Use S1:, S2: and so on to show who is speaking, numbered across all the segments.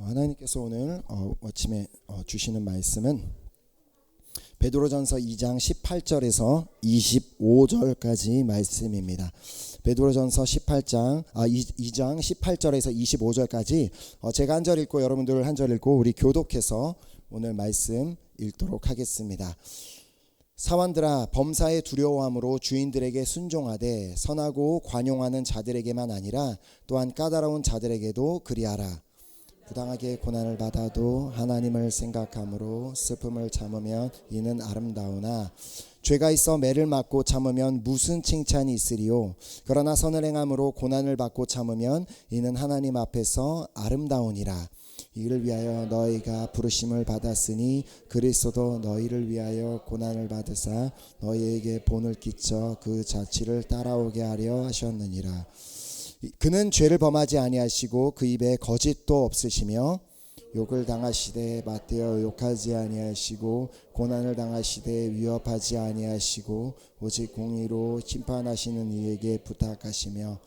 S1: 하나님께서 오늘 아침에 주시는 말씀은 베드로전서 2장 18절에서 25절까지 말씀입니다. 베드로전서 2장 18절에서 25절까지 제가 한 절 읽고 여러분들 한 절 읽고 우리 교독해서 오늘 말씀 읽도록 하겠습니다. 사환들아, 범사의 두려워함으로 주인들에게 순종하되 선하고 관용하는 자들에게만 아니라 또한 까다로운 자들에게도 그리하라. 부당하게 고난을 받아도 하나님을 생각함으로 슬픔을 참으면 이는 아름다우나 죄가 있어 매를 맞고 참으면 무슨 칭찬이 있으리요. 그러나 선을 행함으로 고난을 받고 참으면 이는 하나님 앞에서 아름다우니라. 이를 위하여 너희가 부르심을 받았으니 그리스도도 너희를 위하여 고난을 받으사 너희에게 본을 끼쳐 그 자취를 따라오게 하려 하셨느니라. 그는 죄를 범하지 아니하시고 그 입에 거짓도 없으시며 욕을 당하시되 맞대어 욕하지 아니하시고 고난을 당하시되 위협하지 아니하시고 오직 공의로 심판하시는 이에게 부탁하시며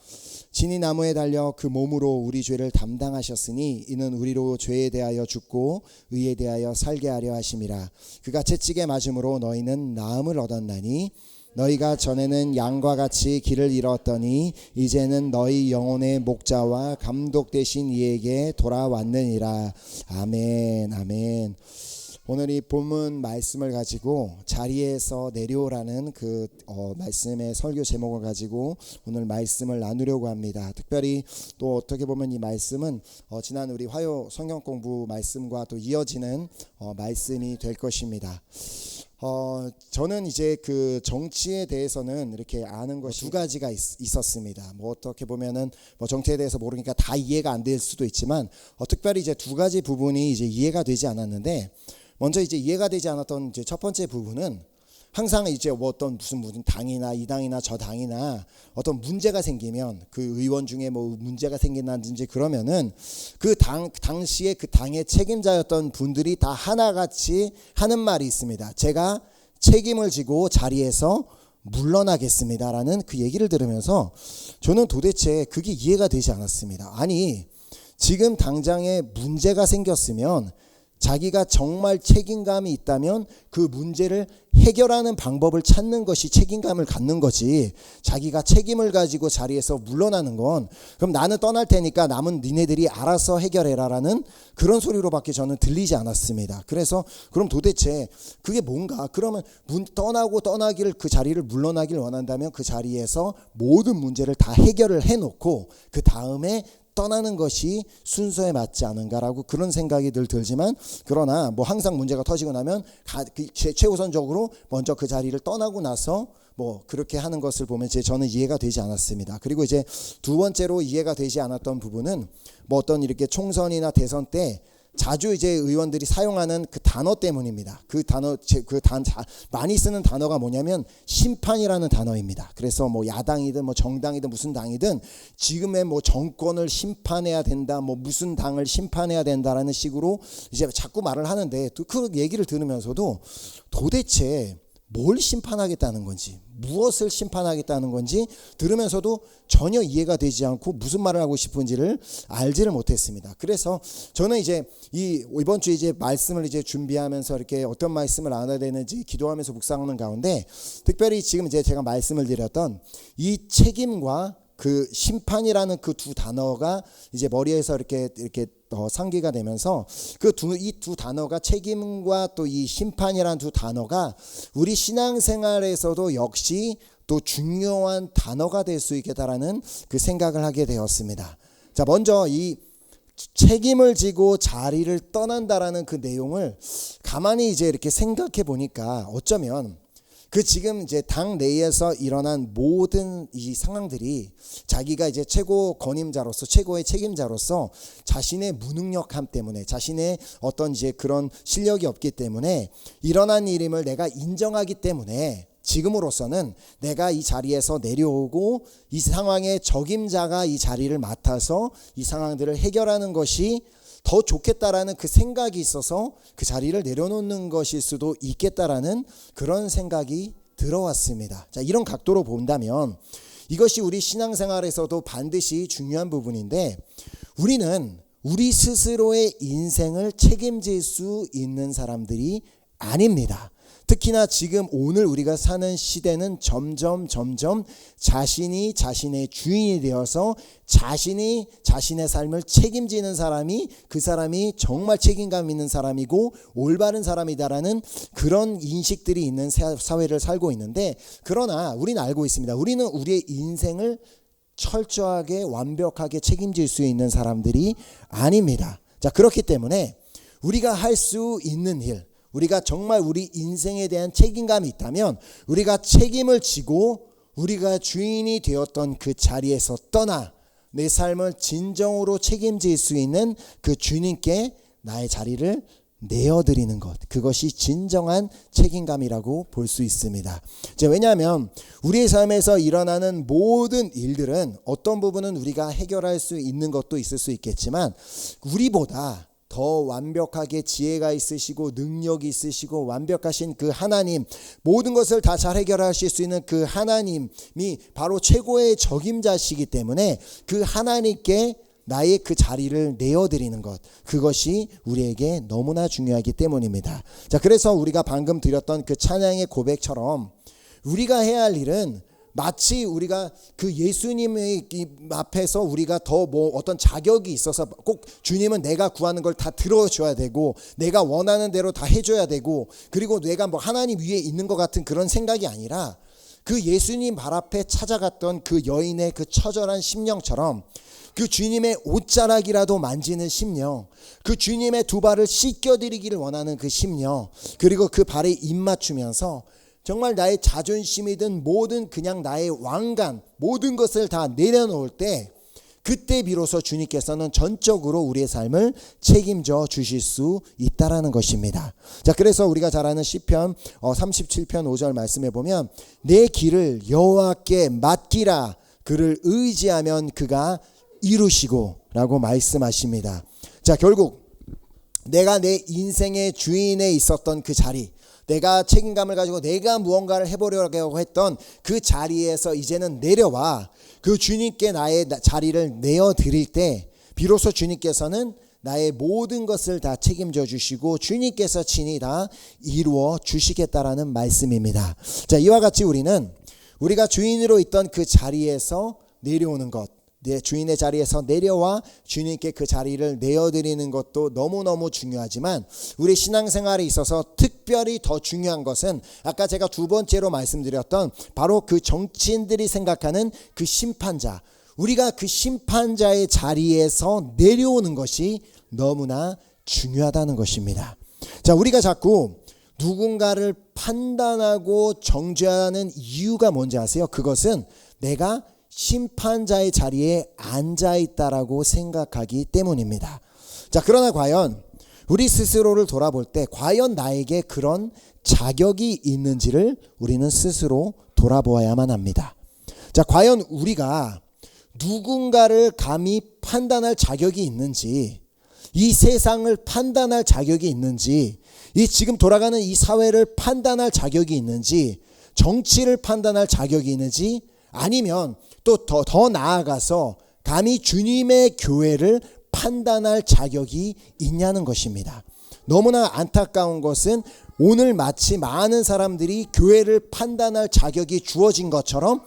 S1: 진이 나무에 달려 그 몸으로 우리 죄를 담당하셨으니 이는 우리로 죄에 대하여 죽고 의에 대하여 살게 하려 하심이라. 그가 채찍에 맞음으로 너희는 나음을 얻었나니 너희가 전에는 양과 같이 길을 잃었더니 이제는 너희 영혼의 목자와 감독 되신 이에게 돌아왔느니라. 아멘. 아멘. 오늘 이 본문 말씀을 가지고 자리에서 내려오라는 그 말씀의 설교 제목을 가지고 오늘 말씀을 나누려고 합니다. 특별히 또 어떻게 보면 이 말씀은 지난 우리 화요 성경 공부 말씀과 또 이어지는 말씀이 될 것입니다. 저는 이제 그 정치에 대해서는 이렇게 아는 것이 두 가지가 있었습니다. 뭐 어떻게 보면은 뭐 정치에 대해서 모르니까 다 이해가 안 될 수도 있지만 특별히 이제 두 가지 부분이 이제 이해가 되지 않았는데, 먼저 이제 이해가 되지 않았던 이제 첫 번째 부분은 항상 이제 뭐 어떤 무슨 당이나 이 당이나 저 당이나 어떤 문제가 생기면 그 의원 중에 뭐 문제가 생긴다든지 그러면은 그 당시에 그 당의 책임자였던 분들이 다 하나같이 하는 말이 있습니다. 제가 책임을 지고 자리에서 물러나겠습니다라는 그 얘기를 들으면서 저는 도대체 그게 이해가 되지 않았습니다. 아니, 지금 당장에 문제가 생겼으면 자기가 정말 책임감이 있다면 그 문제를 해결하는 방법을 찾는 것이 책임감을 갖는 거지, 자기가 책임을 가지고 자리에서 물러나는 건 그럼 나는 떠날 테니까 남은 니네들이 알아서 해결해라라는 그런 소리로밖에 저는 들리지 않았습니다. 그래서 그럼 도대체 그게 뭔가, 그러면 떠나기를 그 자리를 물러나길 원한다면 그 자리에서 모든 문제를 다 해결을 해놓고 그 다음에 떠나는 것이 순서에 맞지 않은가라고 그런 생각이 늘 들지만, 그러나 뭐 항상 문제가 터지고 나면 최우선적으로 먼저 그 자리를 떠나고 나서 뭐 그렇게 하는 것을 보면 저는 이해가 되지 않았습니다. 그리고 이제 두 번째로 이해가 되지 않았던 부분은 뭐 어떤 이렇게 총선이나 대선 때 자주 이제 의원들이 사용하는 그 단어 때문입니다. 많이 쓰는 단어가 뭐냐면 심판이라는 단어입니다. 그래서 뭐 야당이든 뭐 정당이든 무슨 당이든 지금의 뭐 정권을 심판해야 된다, 뭐 무슨 당을 심판해야 된다라는 식으로 이제 자꾸 말을 하는데, 그 얘기를 들으면서도 도대체 뭘 심판하겠다는 건지, 무엇을 심판하겠다는 건지 들으면서도 전혀 이해가 되지 않고 무슨 말을 하고 싶은지를 알지를 못했습니다. 그래서 저는 이제 이번 주에 이제 말씀을 이제 준비하면서 이렇게 어떤 말씀을 나눠야 되는지 기도하면서 묵상하는 가운데, 특별히 지금 이제 제가 말씀을 드렸던 이 책임과 그 심판이라는 그 두 단어가 이제 머리에서 이렇게 상기가 되면서 이 두 단어가, 책임과 또 이 심판이라는 두 단어가 우리 신앙생활에서도 역시 또 중요한 단어가 될 수 있겠다라는 그 생각을 하게 되었습니다. 자, 먼저 이 책임을 지고 자리를 떠난다라는 그 내용을 가만히 이제 이렇게 생각해 보니까 어쩌면 그 지금 이제 당 내에서 일어난 모든 이 상황들이 자기가 이제 최고 권임자로서, 최고의 책임자로서 자신의 무능력함 때문에, 자신의 어떤 이제 그런 실력이 없기 때문에 일어난 일임을 내가 인정하기 때문에 지금으로서는 내가 이 자리에서 내려오고 이 상황의 적임자가 이 자리를 맡아서 이 상황들을 해결하는 것이 더 좋겠다라는 그 생각이 있어서 그 자리를 내려놓는 것일 수도 있겠다라는 그런 생각이 들어왔습니다. 자, 이런 각도로 본다면 이것이 우리 신앙생활에서도 반드시 중요한 부분인데, 우리는 우리 스스로의 인생을 책임질 수 있는 사람들이 아닙니다. 특히나 지금 오늘 우리가 사는 시대는 점점 자신이 자신의 주인이 되어서 자신이 자신의 삶을 책임지는 사람이 그 사람이 정말 책임감 있는 사람이고 올바른 사람이다라는 그런 인식들이 있는 사회를 살고 있는데, 그러나 우리는 알고 있습니다. 우리는 우리의 인생을 철저하게 완벽하게 책임질 수 있는 사람들이 아닙니다. 자, 그렇기 때문에 우리가 할 수 있는 일, 우리가 정말 우리 인생에 대한 책임감이 있다면 우리가 책임을 지고 우리가 주인이 되었던 그 자리에서 떠나 내 삶을 진정으로 책임질 수 있는 그 주님께 나의 자리를 내어드리는 것, 그것이 진정한 책임감이라고 볼 수 있습니다. 왜냐하면 우리의 삶에서 일어나는 모든 일들은 어떤 부분은 우리가 해결할 수 있는 것도 있을 수 있겠지만, 우리보다 더 완벽하게 지혜가 있으시고 능력이 있으시고 완벽하신 그 하나님, 모든 것을 다 잘 해결하실 수 있는 그 하나님이 바로 최고의 적임자시기 때문에 그 하나님께 나의 그 자리를 내어드리는 것, 그것이 우리에게 너무나 중요하기 때문입니다. 자, 그래서 우리가 방금 드렸던 그 찬양의 고백처럼 우리가 해야 할 일은 마치 우리가 그 예수님의 앞에서 우리가 더 어떤 자격이 있어서 꼭 주님은 내가 구하는 걸 다 들어줘야 되고 내가 원하는 대로 다 해줘야 되고 그리고 내가 하나님 위에 있는 것 같은 그런 생각이 아니라, 그 예수님 발 앞에 찾아갔던 그 여인의 그 처절한 심령처럼 그 주님의 옷자락이라도 만지는 심령, 그 주님의 두 발을 씻겨드리기를 원하는 그 심령, 그리고 그 발에 입 맞추면서 정말 나의 자존심이든 모든 그냥 나의 왕관, 모든 것을 다 내려놓을 때, 그때 비로소 주님께서는 전적으로 우리의 삶을 책임져 주실 수 있다라는 것입니다. 자, 그래서 우리가 잘 아는 시편 37편 5절 말씀해 보면 내 길을 여호와께 맡기라, 그를 의지하면 그가 이루시고 라고 말씀하십니다. 자, 결국 내가 내 인생의 주인에 있었던 그 자리, 내가 책임감을 가지고 내가 무언가를 해보려고 했던 그 자리에서 이제는 내려와 그 주님께 나의 자리를 내어드릴 때 비로소 주님께서는 나의 모든 것을 다 책임져 주시고 주님께서 친히 다 이루어 주시겠다라는 말씀입니다. 자, 이와 같이 우리가 주인으로 있던 그 자리에서 내려오는 것, 내 주인의 자리에서 내려와 주님께 그 자리를 내어드리는 것도 너무너무 중요하지만, 우리 신앙생활에 있어서 특별히 더 중요한 것은 아까 제가 두 번째로 말씀드렸던 바로 그 정치인들이 생각하는 그 심판자, 우리가 그 심판자의 자리에서 내려오는 것이 너무나 중요하다는 것입니다. 자, 우리가 자꾸 누군가를 판단하고 정죄하는 이유가 뭔지 아세요? 그것은 내가 심판자의 자리에 앉아있다라고 생각하기 때문입니다. 자, 그러나 과연 우리 스스로를 돌아볼 때 과연 나에게 그런 자격이 있는지를 우리는 스스로 돌아보아야만 합니다. 자, 과연 우리가 누군가를 감히 판단할 자격이 있는지, 이 세상을 판단할 자격이 있는지, 이 지금 돌아가는 이 사회를 판단할 자격이 있는지, 정치를 판단할 자격이 있는지, 아니면 또 더 나아가서 감히 주님의 교회를 판단할 자격이 있냐는 것입니다. 너무나 안타까운 것은 오늘 마치 많은 사람들이 교회를 판단할 자격이 주어진 것처럼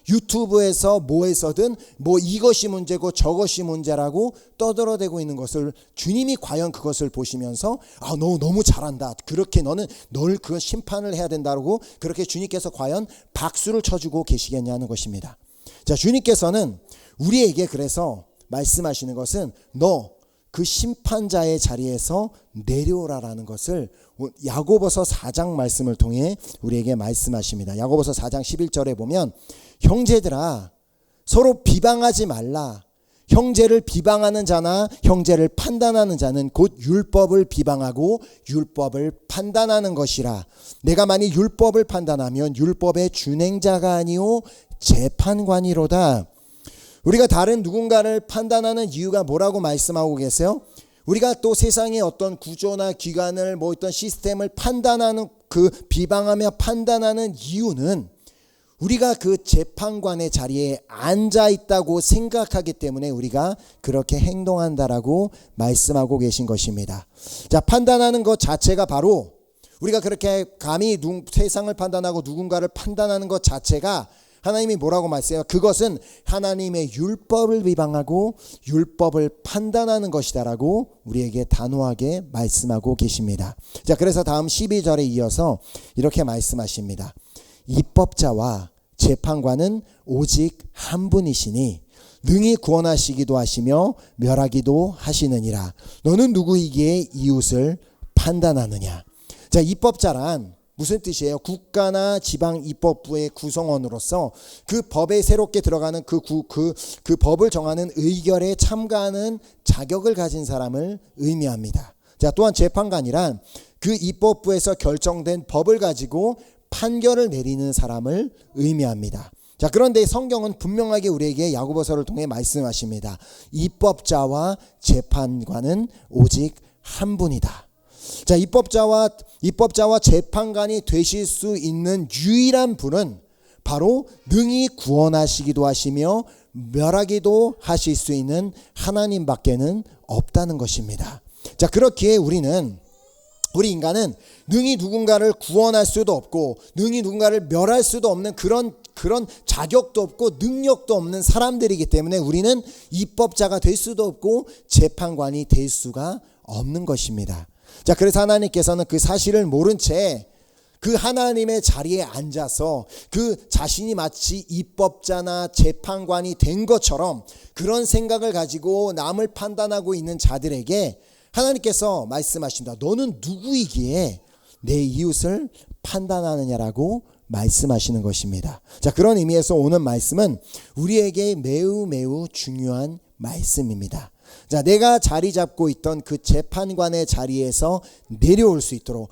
S1: 유튜브에서 뭐에서든 이것이 문제고 저것이 문제라고 떠들어대고 있는 것을 주님이 과연 그것을 보시면서 너 너무 잘한다, 그렇게 널 그 심판을 해야 된다고 그렇게 주님께서 과연 박수를 쳐주고 계시겠냐는 것입니다. 자, 주님께서는 우리에게 그래서 말씀하시는 것은 너 그 심판자의 자리에서 내려오라라는 것을 야고보서 4장 말씀을 통해 우리에게 말씀하십니다. 야고보서 4장 11절에 보면 형제들아 서로 비방하지 말라. 형제를 비방하는 자나 형제를 판단하는 자는 곧 율법을 비방하고 율법을 판단하는 것이라. 내가 만일 율법을 판단하면 율법의 준행자가 아니오 재판관이로다. 우리가 다른 누군가를 판단하는 이유가 뭐라고 말씀하고 계세요? 우리가 또 세상의 어떤 구조나 기관을 어떤 시스템을 판단하는, 그 비방하며 판단하는 이유는 우리가 그 재판관의 자리에 앉아 있다고 생각하기 때문에 우리가 그렇게 행동한다라고 말씀하고 계신 것입니다. 자, 판단하는 것 자체가 바로 우리가 그렇게 감히 세상을 판단하고 누군가를 판단하는 것 자체가 하나님이 뭐라고 말씀해요? 그것은 하나님의 율법을 비방하고 율법을 판단하는 것이다라고 우리에게 단호하게 말씀하고 계십니다. 자, 그래서 다음 12절에 이어서 이렇게 말씀하십니다. 입법자와 재판관은 오직 한 분이시니 능히 구원하시기도 하시며 멸하기도 하시느니라. 너는 누구이기에 이웃을 판단하느냐. 자, 입법자란 무슨 뜻이에요? 국가나 지방 입법부의 구성원으로서 그 법에 새롭게 들어가는 그 법을 정하는 의결에 참가하는 자격을 가진 사람을 의미합니다. 자, 또한 재판관이란 그 입법부에서 결정된 법을 가지고 판결을 내리는 사람을 의미합니다. 자, 그런데 성경은 분명하게 우리에게 야고보서를 통해 말씀하십니다. 입법자와 재판관은 오직 한 분이다. 자, 입법자와 재판관이 되실 수 있는 유일한 분은 바로 능히 구원하시기도 하시며 멸하기도 하실 수 있는 하나님밖에는 없다는 것입니다. 자, 그렇기에 우리 인간은 능히 누군가를 구원할 수도 없고 능히 누군가를 멸할 수도 없는 그런 자격도 없고 능력도 없는 사람들이기 때문에 우리는 입법자가 될 수도 없고 재판관이 될 수가 없는 것입니다. 자, 그래서 하나님께서는 그 사실을 모른 채 그 하나님의 자리에 앉아서 그 자신이 마치 입법자나 재판관이 된 것처럼 그런 생각을 가지고 남을 판단하고 있는 자들에게 하나님께서 말씀하신다. 너는 누구이기에 내 이웃을 판단하느냐라고 말씀하시는 것입니다. 자, 그런 의미에서 오늘 말씀은 우리에게 매우 매우 중요한 말씀입니다. 자, 내가 자리 잡고 있던 그 재판관의 자리에서 내려올 수 있도록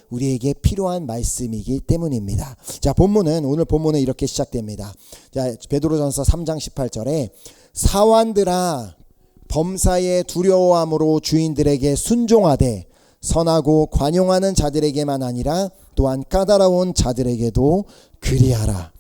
S1: 우리에게 필요한 말씀이기 때문입니다. 자, 오늘 본문은 이렇게 시작됩니다. 자, 베드로전서 3장 18절에 사환들아 범사에 두려워함으로 주인들에게 순종하되 선하고 관용하는 자들에게만 아니라 또한 까다로운 자들에게도 그리하라.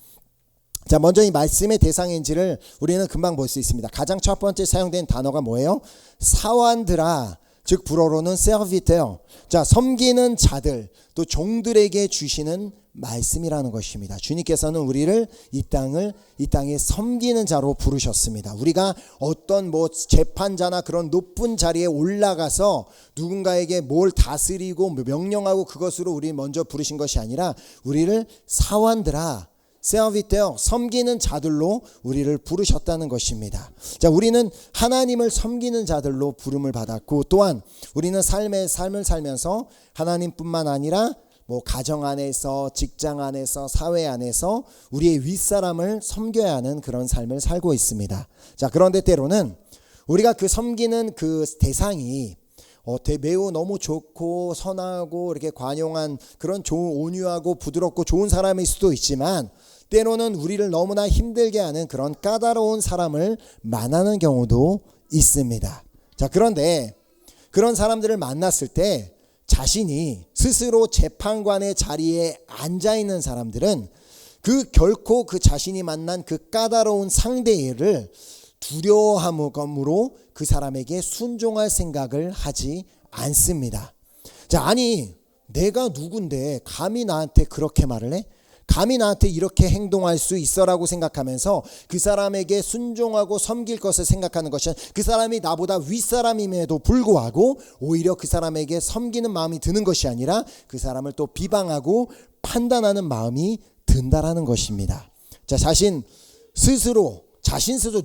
S1: 자, 먼저 이 말씀의 대상인지를 우리는 금방 볼 수 있습니다. 가장 첫 번째 사용된 단어가 뭐예요? 사환들아, 즉 불어로는 serviteur. 자, 섬기는 자들, 또 종들에게 주시는 말씀이라는 것입니다. 주님께서는 우리를 이 땅에 섬기는 자로 부르셨습니다. 우리가 어떤 재판자나 그런 높은 자리에 올라가서 누군가에게 뭘 다스리고 명령하고 그것으로 우리 먼저 부르신 것이 아니라 우리를 사환들아, serviteur, 섬기는 자들로 우리를 부르셨다는 것입니다. 자, 우리는 하나님을 섬기는 자들로 부름을 받았고 또한 우리는 삶을 살면서 하나님뿐만 아니라 가정 안에서, 직장 안에서, 사회 안에서 우리의 윗사람을 섬겨야 하는 그런 삶을 살고 있습니다. 자, 그런데 때로는 우리가 그 섬기는 그 대상이 매우 너무 좋고 선하고 이렇게 관용한 그런 온유하고 부드럽고 좋은 사람일 수도 있지만 때로는 우리를 너무나 힘들게 하는 그런 까다로운 사람을 만나는 경우도 있습니다. 자, 그런데 그런 사람들을 만났을 때 자신이 스스로 재판관의 자리에 앉아 있는 사람들은 결코 그 자신이 만난 그 까다로운 상대를 두려워함으로 그 사람에게 순종할 생각을 하지 않습니다. 자, 아니 내가 누군데 감히 나한테 그렇게 말을 해? 감히 나한테 이렇게 행동할 수 있어라고 생각하면서 그 사람에게 순종하고 섬길 것을 생각하는 것은 그 사람이 나보다 윗사람임에도 불구하고 오히려 그 사람에게 섬기는 마음이 드는 것이 아니라 그 사람을 또 비방하고 판단하는 마음이 든다라는 것입니다. 자, 자신 스스로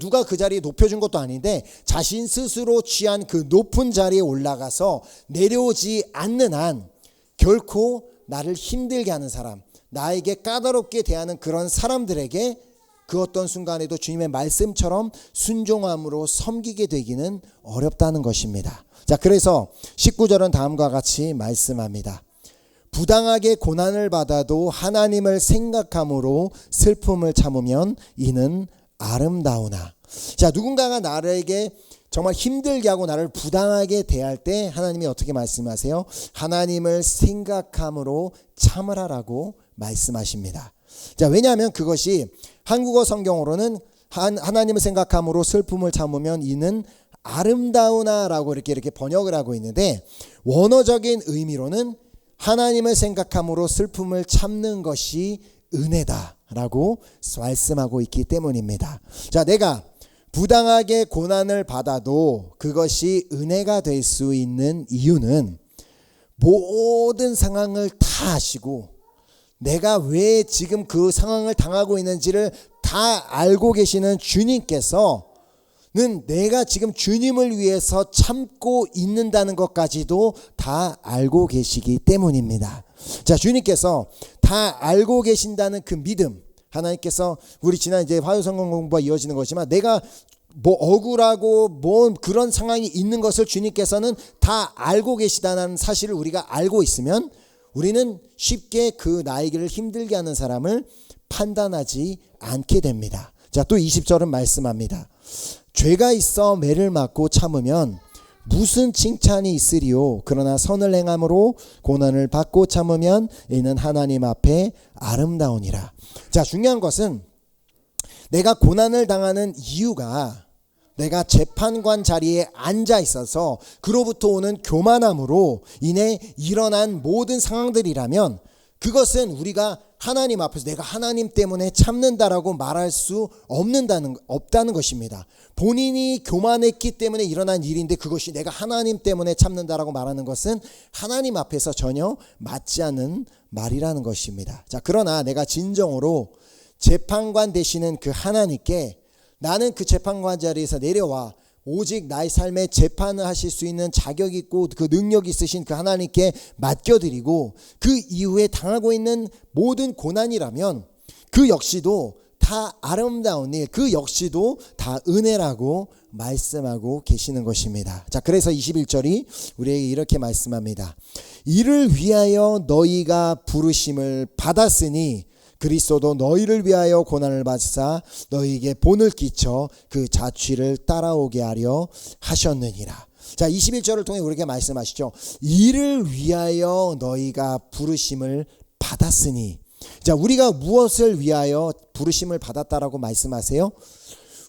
S1: 누가 그 자리에 높여준 것도 아닌데 자신 스스로 취한 그 높은 자리에 올라가서 내려오지 않는 한 결코 나를 힘들게 하는 사람, 나에게 까다롭게 대하는 그런 사람들에게 그 어떤 순간에도 주님의 말씀처럼 순종함으로 섬기게 되기는 어렵다는 것입니다. 자, 그래서 19절은 다음과 같이 말씀합니다. 부당하게 고난을 받아도 하나님을 생각함으로 슬픔을 참으면 이는 아름다우나. 자, 누군가가 나에게 정말 힘들게 하고 나를 부당하게 대할 때 하나님이 어떻게 말씀하세요? 하나님을 생각함으로 참으라라고 말씀하십니다. 자, 왜냐하면 그것이 한국어 성경으로는 하나님을 생각함으로 슬픔을 참으면 이는 아름다우나라고 이렇게 번역을 하고 있는데, 원어적인 의미로는 하나님을 생각함으로 슬픔을 참는 것이 은혜다라고 말씀하고 있기 때문입니다. 자, 내가 부당하게 고난을 받아도 그것이 은혜가 될 수 있는 이유는 모든 상황을 다 아시고 내가 왜 지금 그 상황을 당하고 있는지를 다 알고 계시는 주님께서는 내가 지금 주님을 위해서 참고 있는다는 것까지도 다 알고 계시기 때문입니다. 자, 주님께서 다 알고 계신다는 그 믿음, 하나님께서 우리 지난 이제 화요성경 공부가 이어지는 것이지만 내가 뭐 억울하고 뭐 그런 상황이 있는 것을 주님께서는 다 알고 계시다는 사실을 우리가 알고 있으면 우리는 쉽게 그 나에게를 힘들게 하는 사람을 판단하지 않게 됩니다. 자, 또 20절은 말씀합니다. 죄가 있어 매를 맞고 참으면 무슨 칭찬이 있으리요. 그러나 선을 행함으로 고난을 받고 참으면 이는 하나님 앞에 아름다우니라. 자, 중요한 것은 내가 고난을 당하는 이유가 내가 재판관 자리에 앉아 있어서 그로부터 오는 교만함으로 인해 일어난 모든 상황들이라면 그것은 우리가 하나님 앞에서 내가 하나님 때문에 참는다라고 말할 수 없다는 것입니다. 본인이 교만했기 때문에 일어난 일인데 그것이 내가 하나님 때문에 참는다라고 말하는 것은 하나님 앞에서 전혀 맞지 않는 말이라는 것입니다. 자, 그러나 내가 진정으로 재판관 되시는 그 하나님께 나는 그 재판관 자리에서 내려와 오직 나의 삶에 재판을 하실 수 있는 자격 있고 그 능력 있으신 그 하나님께 맡겨드리고 그 이후에 당하고 있는 모든 고난이라면 그 역시도 다 아름다운 일, 그 역시도 다 은혜라고 말씀하고 계시는 것입니다. 자, 그래서 21절이 우리에게 이렇게 말씀합니다. 이를 위하여 너희가 부르심을 받았으니 그리스도도 너희를 위하여 고난을 받으사 너희에게 본을 끼쳐 그 자취를 따라오게 하려 하셨느니라. 자, 21절을 통해 우리에게 말씀하시죠. 이를 위하여 너희가 부르심을 받았으니. 자, 우리가 무엇을 위하여 부르심을 받았다라고 말씀하세요?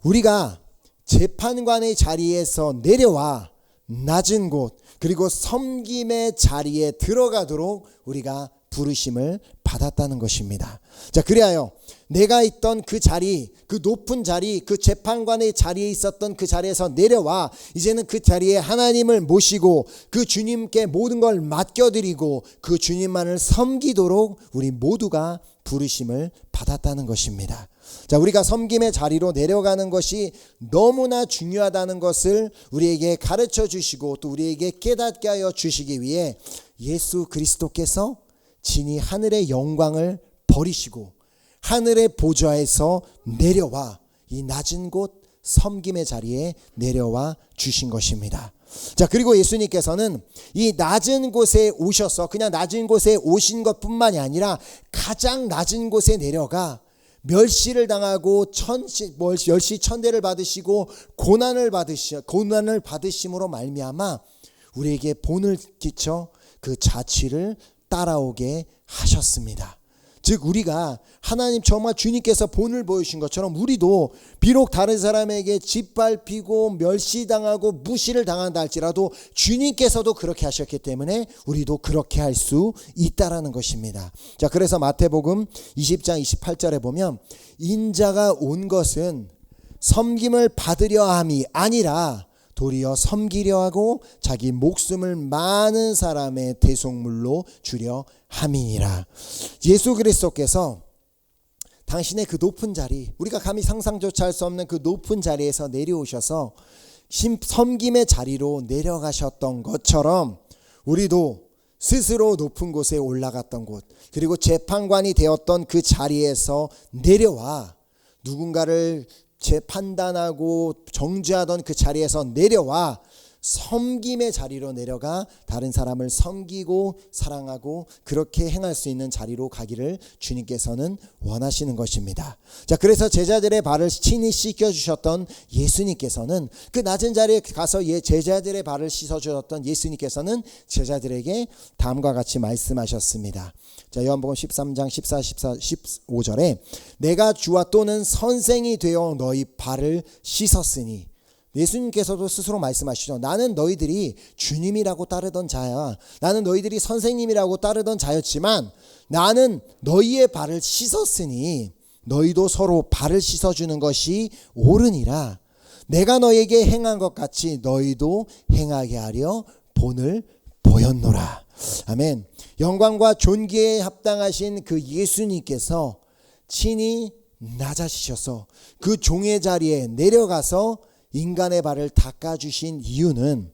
S1: 우리가 재판관의 자리에서 내려와 낮은 곳 그리고 섬김의 자리에 들어가도록 우리가 부르심을 받았다는 것입니다. 자, 그리하여 내가 있던 그 자리, 그 높은 자리, 그 재판관의 자리에 있었던 그 자리에서 내려와 이제는 그 자리에 하나님을 모시고 그 주님께 모든 걸 맡겨드리고 그 주님만을 섬기도록 우리 모두가 부르심을 받았다는 것입니다. 자, 우리가 섬김의 자리로 내려가는 것이 너무나 중요하다는 것을 우리에게 가르쳐 주시고 또 우리에게 깨닫게 하여 주시기 위해 예수 그리스도께서 진히 하늘의 영광을 버리시고 하늘의 보좌에서 내려와 이 낮은 곳 섬김의 자리에 내려와 주신 것입니다. 자, 그리고 예수님께서는 이 낮은 곳에 오셔서 그냥 낮은 곳에 오신 것뿐만이 아니라 가장 낮은 곳에 내려가 멸시를 당하고 멸시 천대를 받으시고 고난을 받으심으로 말미암아 우리에게 본을 끼쳐 그 자취를 따라오게 하셨습니다. 즉 우리가 하나님 정말 주님께서 본을 보여주신 것처럼 우리도 비록 다른 사람에게 짓밟히고 멸시당하고 무시를 당한다 할지라도 주님께서도 그렇게 하셨기 때문에 우리도 그렇게 할 수 있다라는 것입니다. 자, 그래서 마태복음 20장 28절에 보면 인자가 온 것은 섬김을 받으려 함이 아니라 도리어 섬기려 하고 자기 목숨을 많은 사람의 대속물로 주려 함이니라. 예수 그리스도께서 당신의 그 높은 자리, 우리가 감히 상상조차 할 수 없는 그 높은 자리에서 내려오셔서 섬김의 자리로 내려가셨던 것처럼 우리도 스스로 높은 곳에 올라갔던 곳 그리고 재판관이 되었던 그 자리에서 내려와 누군가를 재판단하고 정죄하던 그 자리에서 내려와 섬김의 자리로 내려가 다른 사람을 섬기고 사랑하고 그렇게 행할 수 있는 자리로 가기를 주님께서는 원하시는 것입니다. 자, 그래서 제자들의 발을 친히 씻겨주셨던 예수님께서는 그 낮은 자리에 가서 제자들의 발을 씻어주셨던 예수님께서는 제자들에게 다음과 같이 말씀하셨습니다. 자, 요한복음 13장 14, 15절에 내가 주와 또는 선생이 되어 너희 발을 씻었으니, 예수님께서도 스스로 말씀하시죠. 나는 너희들이 주님이라고 따르던 자야. 나는 너희들이 선생님이라고 따르던 자였지만 나는 너희의 발을 씻었으니 너희도 서로 발을 씻어주는 것이 옳으니라. 내가 너희에게 행한 것 같이 너희도 행하게 하려 본을 보였노라. 아멘. 영광과 존귀에 합당하신 그 예수님께서 친히 낮아지셔서 그 종의 자리에 내려가서 인간의 발을 닦아주신 이유는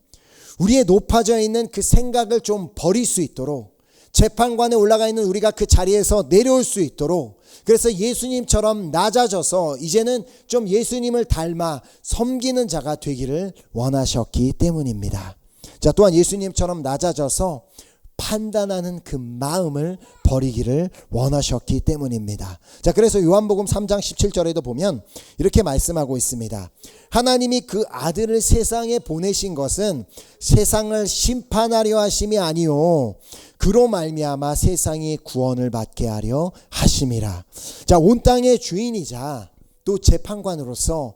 S1: 우리의 높아져 있는 그 생각을 좀 버릴 수 있도록, 재판관에 올라가 있는 우리가 그 자리에서 내려올 수 있도록, 그래서 예수님처럼 낮아져서 이제는 좀 예수님을 닮아 섬기는 자가 되기를 원하셨기 때문입니다. 자, 또한 예수님처럼 낮아져서 판단하는 그 마음을 버리기를 원하셨기 때문입니다. 자, 그래서 요한복음 3장 17절에도 보면 이렇게 말씀하고 있습니다. 하나님이 그 아들을 세상에 보내신 것은 세상을 심판하려 하심이 아니요 그로 말미암아 세상이 구원을 받게 하려 하심이라. 자, 온 땅의 주인이자 또 재판관으로서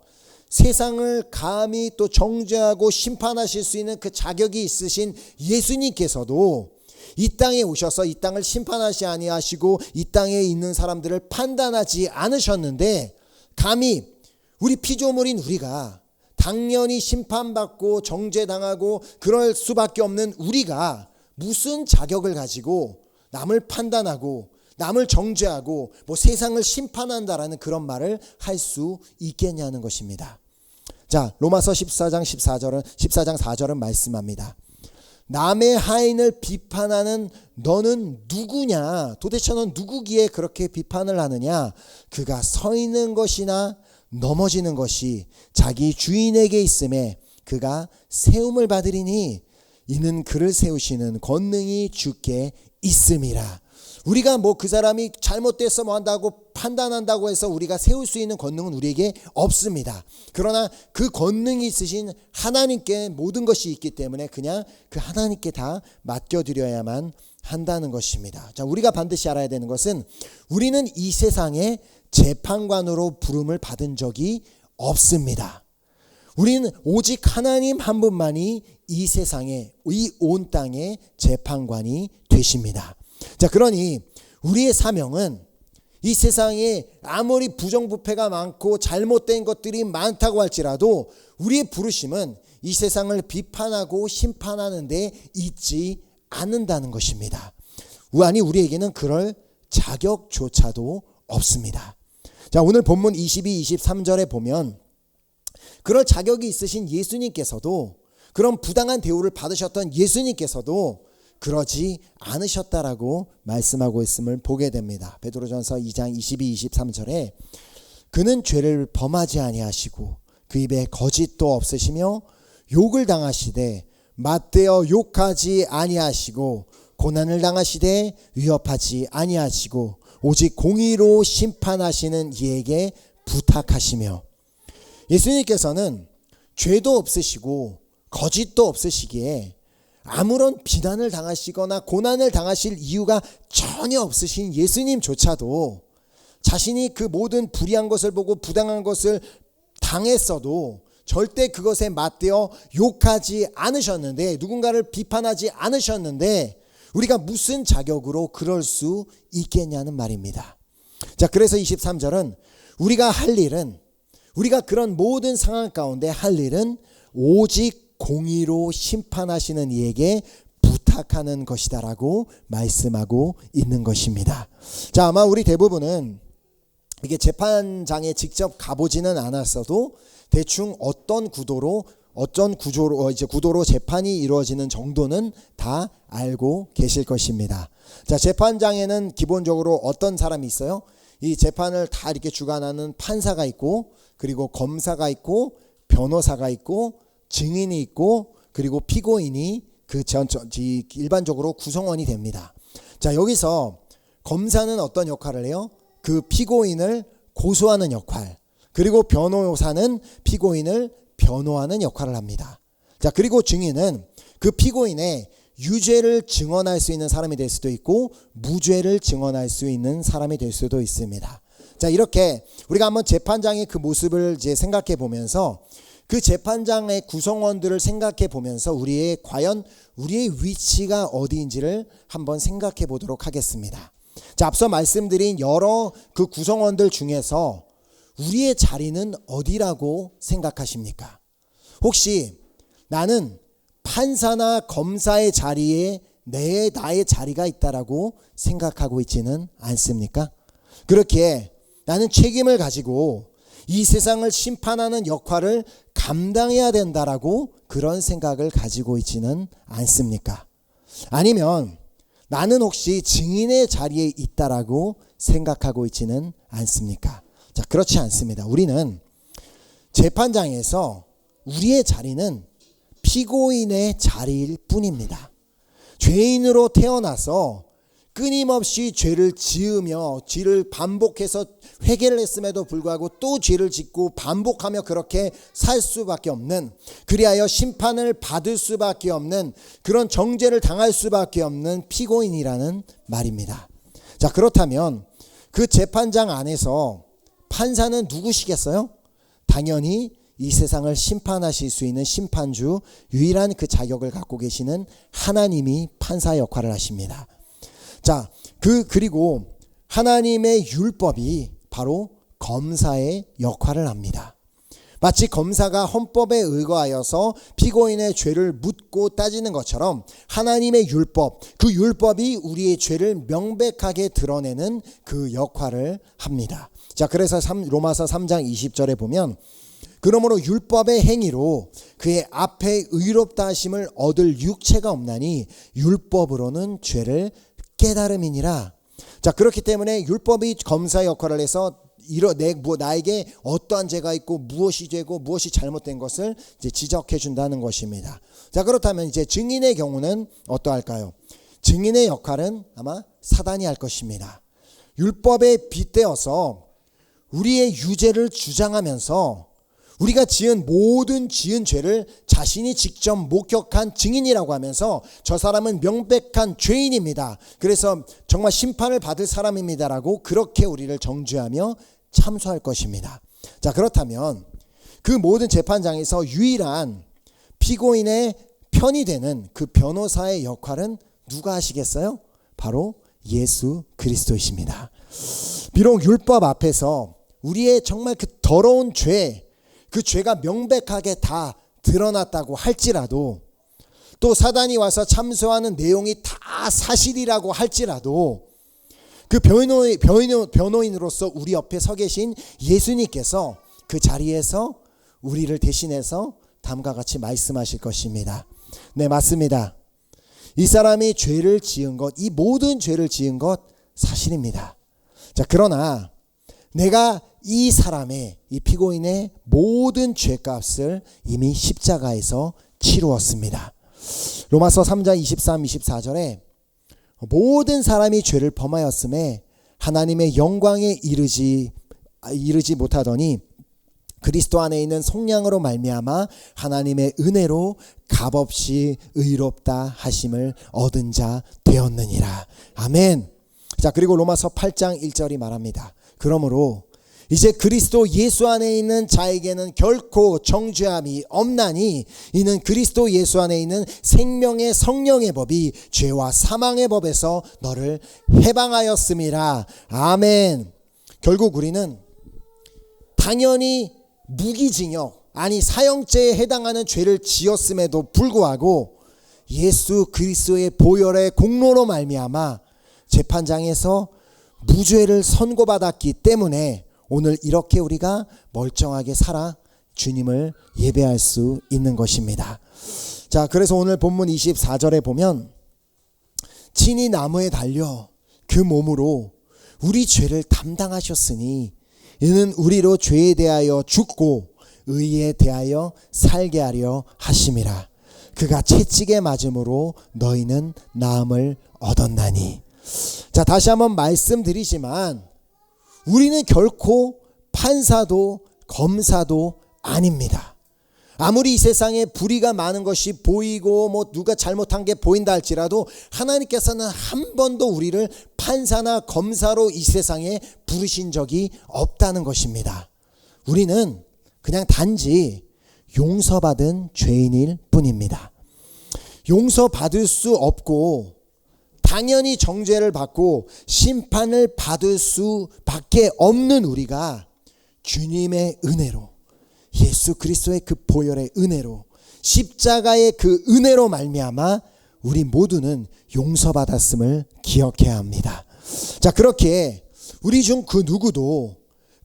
S1: 세상을 감히 또 정죄하고 심판하실 수 있는 그 자격이 있으신 예수님께서도 이 땅에 오셔서 이 땅을 심판하시 아니하시고 이 땅에 있는 사람들을 판단하지 않으셨는데, 감히 우리 피조물인 우리가 당연히 심판받고 정죄당하고 그럴 수밖에 없는 우리가 무슨 자격을 가지고 남을 판단하고 남을 정죄하고 뭐 세상을 심판한다라는 그런 말을 할 수 있겠냐는 것입니다. 자, 로마서 14장 4절은 말씀합니다. 남의 하인을 비판하는 너는 누구냐? 도대체 넌 누구기에 그렇게 비판을 하느냐? 그가 서 있는 것이나 넘어지는 것이 자기 주인에게 있음에 그가 세움을 받으리니 이는 그를 세우시는 권능이 주께 있음이라. 우리가 뭐 그 사람이 잘못돼서 뭐 한다고 판단한다고 해서 우리가 세울 수 있는 권능은 우리에게 없습니다. 그러나 그 권능이 있으신 하나님께 모든 것이 있기 때문에 그냥 그 하나님께 다 맡겨드려야만 한다는 것입니다. 자, 우리가 반드시 알아야 되는 것은 우리는 이 세상의 재판관으로 부름을 받은 적이 없습니다. 우리는 오직 하나님 한 분만이 이 세상에, 이 온 땅의 재판관이 되십니다. 자, 그러니 우리의 사명은 이 세상에 아무리 부정부패가 많고 잘못된 것들이 많다고 할지라도 우리의 부르심은 이 세상을 비판하고 심판하는 데 있지 않는다는 것입니다. 아니, 우리에게는 그럴 자격조차도 없습니다. 자, 오늘 본문 22, 23절에 보면 그럴 자격이 있으신 예수님께서도, 그런 부당한 대우를 받으셨던 예수님께서도 그러지 않으셨다라고 말씀하고 있음을 보게 됩니다. 베드로전서 2장 22, 23절에 그는 죄를 범하지 아니하시고 그 입에 거짓도 없으시며 욕을 당하시되 맞대어 욕하지 아니하시고 고난을 당하시되 위협하지 아니하시고 오직 공의로 심판하시는 이에게 부탁하시며, 예수님께서는 죄도 없으시고 거짓도 없으시기에 아무런 비난을 당하시거나 고난을 당하실 이유가 전혀 없으신 예수님조차도 자신이 그 모든 불의한 것을 보고 부당한 것을 당했어도 절대 그것에 맞대어 욕하지 않으셨는데, 누군가를 비판하지 않으셨는데 우리가 무슨 자격으로 그럴 수 있겠냐는 말입니다. 자, 그래서 23절은 우리가 할 일은, 우리가 그런 모든 상황 가운데 할 일은 오직 공의로 심판하시는 이에게 부탁하는 것이다라고 말씀하고 있는 것입니다. 자, 아마 우리 대부분은 이게 재판장에 직접 가보지는 않았어도 대충 어떤 구도로 구도로 재판이 이루어지는 정도는 다 알고 계실 것입니다. 자, 재판장에는 기본적으로 어떤 사람이 있어요? 이 재판을 다 이렇게 주관하는 판사가 있고, 그리고 검사가 있고, 변호사가 있고, 증인이 있고, 그리고 피고인이 일반적으로 구성원이 됩니다. 자, 여기서 검사는 어떤 역할을 해요? 그 피고인을 고소하는 역할, 그리고 변호사는 피고인을 변호하는 역할을 합니다. 자, 그리고 증인은 그 피고인의 유죄를 증언할 수 있는 사람이 될 수도 있고 무죄를 증언할 수 있는 사람이 될 수도 있습니다. 자, 이렇게 우리가 한번 재판장의 그 모습을 이제 생각해 보면서 그 재판장의 구성원들을 생각해 보면서 과연 우리의 위치가 어디인지를 한번 생각해 보도록 하겠습니다. 자, 앞서 말씀드린 여러 그 구성원들 중에서 우리의 자리는 어디라고 생각하십니까? 혹시 나는 판사나 검사의 자리에 나의 자리가 있다라고 생각하고 있지는 않습니까? 그렇게 나는 책임을 가지고 이 세상을 심판하는 역할을 감당해야 된다라고 그런 생각을 가지고 있지는 않습니까? 아니면 나는 혹시 증인의 자리에 있다라고 생각하고 있지는 않습니까? 자, 그렇지 않습니다. 우리는 재판장에서 우리의 자리는 피고인의 자리일 뿐입니다. 죄인으로 태어나서 끊임없이 죄를 지으며 죄를 반복해서 회개를 했음에도 불구하고 또 죄를 짓고 반복하며 그렇게 살 수밖에 없는, 그리하여 심판을 받을 수밖에 없는, 그런 정죄를 당할 수밖에 없는 피고인이라는 말입니다. 자, 그렇다면 그 재판장 안에서 판사는 누구시겠어요? 당연히 이 세상을 심판하실 수 있는 심판주, 유일한 그 자격을 갖고 계시는 하나님이 판사 역할을 하십니다. 자, 그리고 하나님의 율법이 바로 검사의 역할을 합니다. 마치 검사가 헌법에 의거하여서 피고인의 죄를 묻고 따지는 것처럼 하나님의 율법, 그 율법이 우리의 죄를 명백하게 드러내는 그 역할을 합니다. 자, 그래서 로마서 3장 20절에 보면 그러므로 율법의 행위로 그의 앞에 의롭다 하심을 얻을 육체가 없나니 율법으로는 죄를 깨달음이니라. 자, 그렇기 때문에 율법이 검사 역할을 해서 나에게 어떠한 죄가 있고 무엇이 죄고 무엇이 잘못된 것을 이제 지적해 준다는 것입니다. 자, 그렇다면 이제 증인의 경우는 어떠할까요? 증인의 역할은 아마 사단이 할 것입니다. 율법에 빗대어서 우리의 유죄를 주장하면서 우리가 모든 지은 죄를 자신이 직접 목격한 증인이라고 하면서 저 사람은 명백한 죄인입니다. 그래서 정말 심판을 받을 사람입니다라고 그렇게 우리를 정죄하며 참소할 것입니다. 자, 그렇다면 그 모든 재판장에서 유일한 피고인의 편이 되는 그 변호사의 역할은 누가 하시겠어요? 바로 예수 그리스도이십니다. 비록 율법 앞에서 우리의 정말 그 더러운 그 죄가 명백하게 다 드러났다고 할지라도, 또 사단이 와서 참소하는 내용이 다 사실이라고 할지라도 그 변호인으로서 우리 옆에 서 계신 예수님께서 그 자리에서 우리를 대신해서 다음과 같이 말씀하실 것입니다. 네, 맞습니다. 이 사람이 죄를 지은 것, 이 모든 죄를 지은 것 사실입니다. 자, 그러나 내가 이 피고인의 모든 죄값을 이미 십자가에서 치루었습니다. 로마서 3장 23, 24절에 모든 사람이 죄를 범하였음에 하나님의 영광에 이르지 못하더니 그리스도 안에 있는 속량으로 말미암아 하나님의 은혜로 값없이 의롭다 하심을 얻은 자 되었느니라. 아멘. 자, 그리고 로마서 8장 1절이 말합니다. 그러므로 이제 그리스도 예수 안에 있는 자에게는 결코 정죄함이 없나니 이는 그리스도 예수 안에 있는 생명의 성령의 법이 죄와 사망의 법에서 너를 해방하였음이라. 아멘. 결국 우리는 당연히 무기징역, 사형죄에 해당하는 죄를 지었음에도 불구하고 예수 그리스도의 보혈의 공로로 말미암아 재판장에서 무죄를 선고받았기 때문에 오늘 이렇게 우리가 멀쩡하게 살아 주님을 예배할 수 있는 것입니다. 자, 그래서 오늘 본문 24절에 보면 친히 나무에 달려 그 몸으로 우리 죄를 담당하셨으니 이는 우리로 죄에 대하여 죽고 의에 대하여 살게 하려 하심이라. 그가 채찍에 맞음으로 너희는 나음을 얻었나니. 자, 다시 한번 말씀드리지만 우리는 결코 판사도 검사도 아닙니다. 아무리 이 세상에 불의가 많은 것이 보이고 누가 잘못한 게 보인다 할지라도 하나님께서는 한 번도 우리를 판사나 검사로 이 세상에 부르신 적이 없다는 것입니다. 우리는 그냥 단지 용서받은 죄인일 뿐입니다. 용서받을 수 없고 당연히 정죄를 받고 심판을 받을 수밖에 없는 우리가 주님의 은혜로, 예수 그리스도의 그 보혈의 은혜로, 십자가의 그 은혜로 말미암아 우리 모두는 용서받았음을 기억해야 합니다. 자, 그렇게 우리 중 그 누구도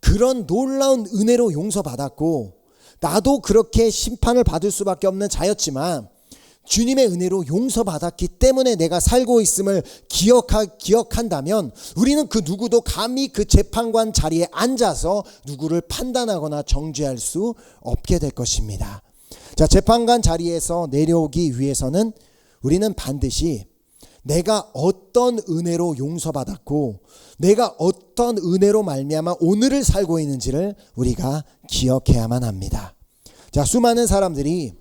S1: 그런 놀라운 은혜로 용서받았고 나도 그렇게 심판을 받을 수밖에 없는 자였지만 주님의 은혜로 용서받았기 때문에 내가 살고 있음을 기억한다면 우리는 그 누구도 감히 그 재판관 자리에 앉아서 누구를 판단하거나 정죄할 수 없게 될 것입니다. 자, 재판관 자리에서 내려오기 위해서는 우리는 반드시 내가 어떤 은혜로 용서받았고 내가 어떤 은혜로 말미암아 오늘을 살고 있는지를 우리가 기억해야만 합니다. 자, 수많은 사람들이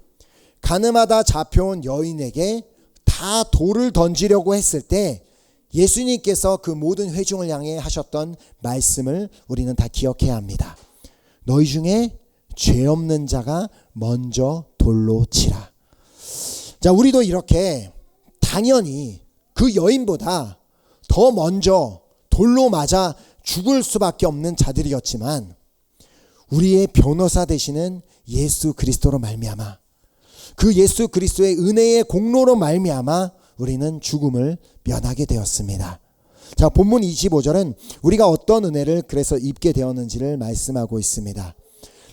S1: 가늠하다 잡혀온 여인에게 다 돌을 던지려고 했을 때 예수님께서 그 모든 회중을 향해 하셨던 말씀을 우리는 다 기억해야 합니다. 너희 중에 죄 없는 자가 먼저 돌로 치라. 자, 우리도 이렇게 당연히 그 여인보다 더 먼저 돌로 맞아 죽을 수밖에 없는 자들이었지만 우리의 변호사 되시는 예수 그리스도로 말미암아 그 예수 그리스도의 은혜의 공로로 말미암아 우리는 죽음을 면하게 되었습니다. 자, 본문 25절은 우리가 어떤 은혜를 그래서 입게 되었는지를 말씀하고 있습니다.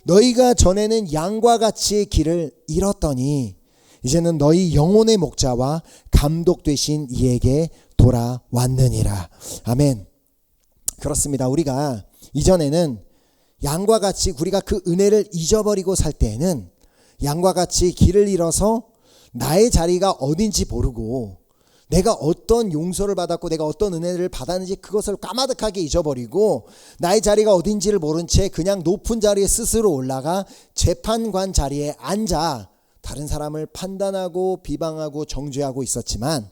S1: 너희가 전에는 양과 같이 길을 잃었더니 이제는 너희 영혼의 목자와 감독 되신 이에게 돌아왔느니라. 아멘. 그렇습니다. 우리가 이전에는 양과 같이 우리가 그 은혜를 잊어버리고 살 때에는 양과 같이 길을 잃어서 나의 자리가 어딘지 모르고 내가 어떤 용서를 받았고 내가 어떤 은혜를 받았는지 그것을 까마득하게 잊어버리고 나의 자리가 어딘지를 모른 채 그냥 높은 자리에 스스로 올라가 재판관 자리에 앉아 다른 사람을 판단하고 비방하고 정죄하고 있었지만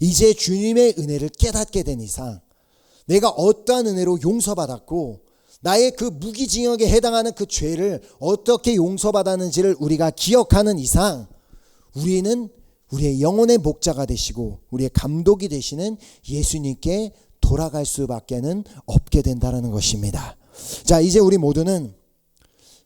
S1: 이제 주님의 은혜를 깨닫게 된 이상 내가 어떠한 은혜로 용서받았고 나의 그 무기징역에 해당하는 그 죄를 어떻게 용서받았는지를 우리가 기억하는 이상 우리는 우리의 영혼의 목자가 되시고 우리의 감독이 되시는 예수님께 돌아갈 수밖에는 없게 된다는 것입니다. 자, 이제 우리 모두는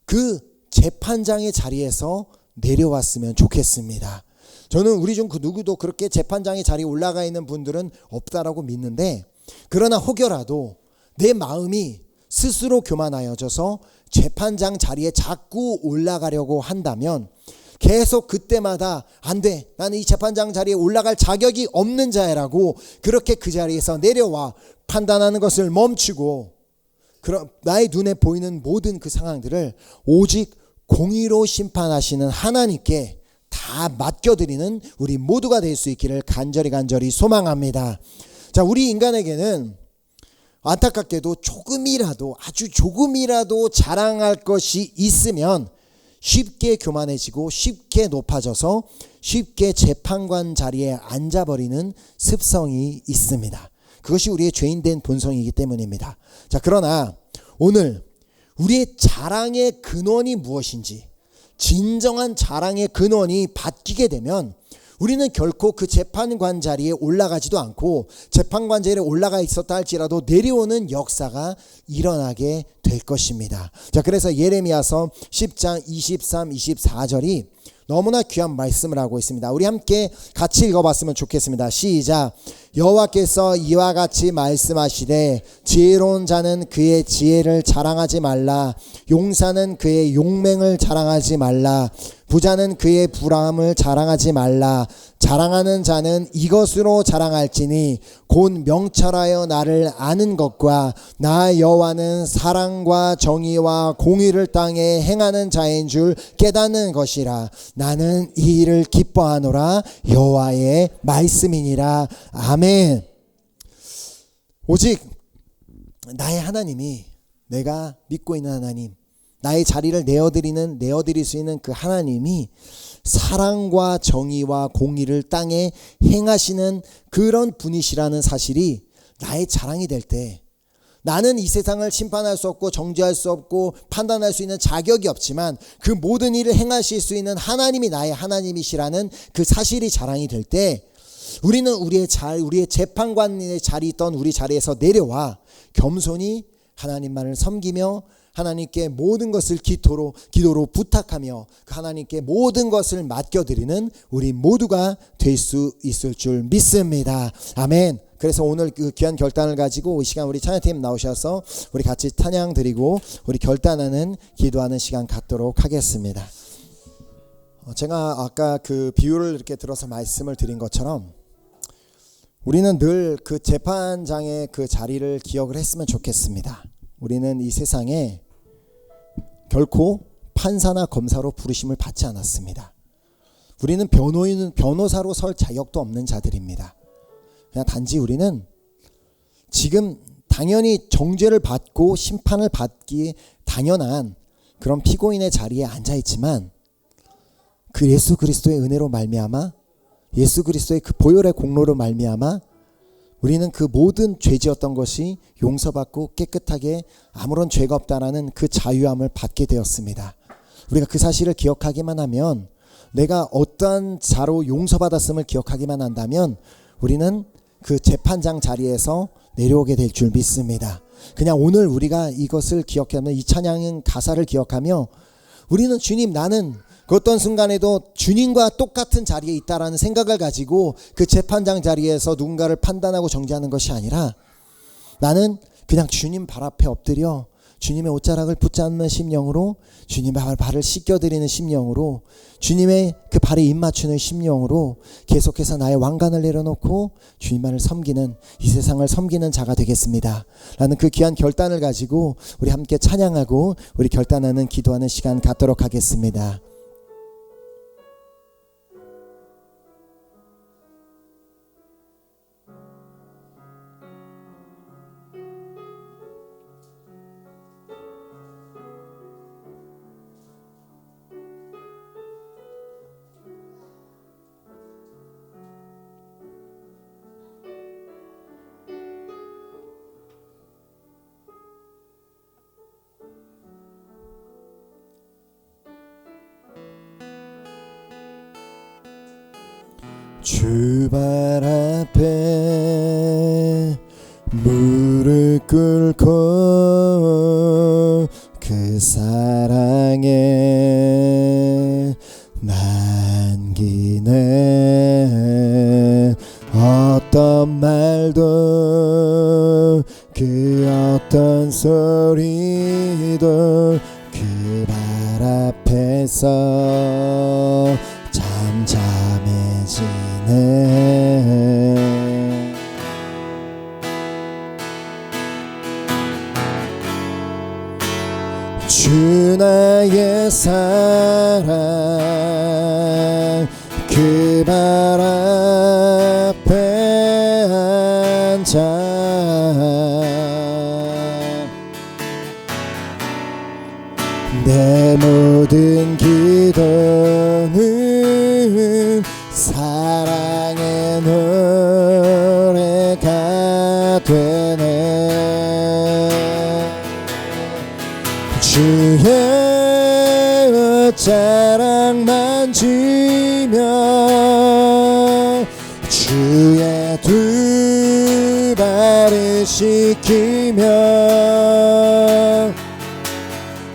S1: 그 재판장의 자리에서 내려왔으면 좋겠습니다. 저는 우리 중 그 누구도 그렇게 재판장의 자리에 올라가 있는 분들은 없다라고 믿는데 그러나 혹여라도 내 마음이 스스로 교만하여져서 재판장 자리에 자꾸 올라가려고 한다면 계속 그때마다 안 돼, 나는 이 재판장 자리에 올라갈 자격이 없는 자야라고 그렇게 그 자리에서 내려와 판단하는 것을 멈추고 나의 눈에 보이는 모든 그 상황들을 오직 공의로 심판하시는 하나님께 다 맡겨드리는 우리 모두가 될 수 있기를 간절히 소망합니다. 자, 우리 인간에게는 안타깝게도 아주 조금이라도 자랑할 것이 있으면 쉽게 교만해지고 쉽게 높아져서 쉽게 재판관 자리에 앉아버리는 습성이 있습니다. 그것이 우리의 죄인된 본성이기 때문입니다. 자, 그러나 오늘 우리의 자랑의 근원이 무엇인지 진정한 자랑의 근원이 바뀌게 되면 우리는 결코 그 재판관 자리에 올라가지도 않고 재판관 자리에 올라가 있었다 할지라도 내려오는 역사가 일어나게 될 것입니다. 자, 그래서 예레미야서 10장 23, 24절이 너무나 귀한 말씀을 하고 있습니다. 우리 함께 같이 읽어봤으면 좋겠습니다. 시작. 여호와께서 이와 같이 말씀하시되 지혜로운 자는 그의 지혜를 자랑하지 말라. 용사는 그의 용맹을 자랑하지 말라. 부자는 그의 불함을 자랑하지 말라. 자랑하는 자는 이것으로 자랑할지니 곧 명철하여 나를 아는 것과 나 여호와는 사랑과 정의와 공의를 땅에 행하는 자인 줄 깨닫는 것이라. 나는 이 일을 기뻐하노라. 여호와의 말씀이니라. 아멘. 오직 나의 하나님이, 내가 믿고 있는 하나님, 나의 자리를 내어드릴 수 있는 그 하나님이 사랑과 정의와 공의를 땅에 행하시는 그런 분이시라는 사실이 나의 자랑이 될 때, 나는 이 세상을 심판할 수 없고 정죄할 수 없고 판단할 수 있는 자격이 없지만 그 모든 일을 행하실 수 있는 하나님이 나의 하나님이시라는 그 사실이 자랑이 될 때, 우리는 우리의 재판관의 자리에 있던 우리 자리에서 내려와 겸손히 하나님만을 섬기며 하나님께 모든 것을 기도로 부탁하며 그 하나님께 모든 것을 맡겨드리는 우리 모두가 될 수 있을 줄 믿습니다. 아멘. 그래서 오늘 그 귀한 결단을 가지고 이 시간 우리 찬양팀 나오셔서 우리 같이 찬양 드리고 우리 결단하는 기도하는 시간 갖도록 하겠습니다. 제가 아까 그 비유를 이렇게 들어서 말씀을 드린 것처럼 우리는 늘 그 재판장의 그 자리를 기억을 했으면 좋겠습니다. 우리는 이 세상에 결코 판사나 검사로 부르심을 받지 않았습니다. 우리는 변호사로 설 자격도 없는 자들입니다. 그냥 단지 우리는 지금 당연히 정죄를 받고 심판을 받기 당연한 그런 피고인의 자리에 앉아 있지만 그 예수 그리스도의 은혜로 말미암아, 예수 그리스도의 그 보혈의 공로로 말미암아 우리는 그 모든 죄지었던 것이 용서받고 깨끗하게 아무런 죄가 없다라는 그 자유함을 받게 되었습니다. 우리가 그 사실을 기억하기만 하면, 내가 어떠한 자로 용서받았음을 기억하기만 한다면 우리는 그 재판장 자리에서 내려오게 될 줄 믿습니다. 그냥 오늘 우리가 이것을 기억하면, 이 찬양은 가사를 기억하며 우리는 주님, 나는 그 어떤 순간에도 주님과 똑같은 자리에 있다라는 생각을 가지고 그 재판장 자리에서 누군가를 판단하고 정죄하는 것이 아니라, 나는 그냥 주님 발 앞에 엎드려 주님의 옷자락을 붙잡는 심령으로, 주님의 발을 씻겨드리는 심령으로, 주님의 그 발에 입맞추는 심령으로 계속해서 나의 왕관을 내려놓고 주님만을 섬기는, 이 세상을 섬기는 자가 되겠습니다 라는 그 귀한 결단을 가지고 우리 함께 찬양하고 우리 결단하는 기도하는 시간 갖도록 하겠습니다. 주 발 앞에 무릎 꿇고 그 사랑에 남기네. 어떤 말도 그 어떤 소리도 그 발 앞에서 잠잠해지네. 주 나의 사랑 그 발 앞에 앉아 내 모든 기도는 사랑의 노래가 되네. 주의 옷자락 만지며 주의 두 발을 씻기며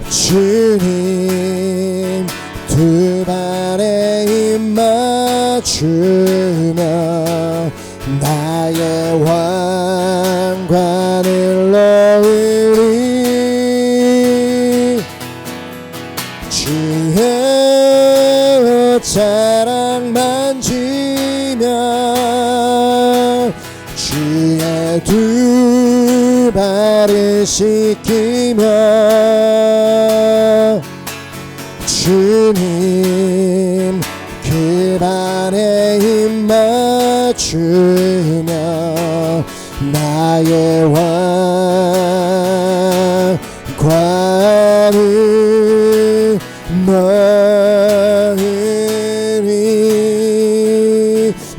S1: 주님 두 발에 입 맞추며 나의 왕관을 놓으리. 주의 옷자락 만지며 주의 두 발을 씻기며 주님 그 발에 힘 맞추며 나의 왕관을 넣으리.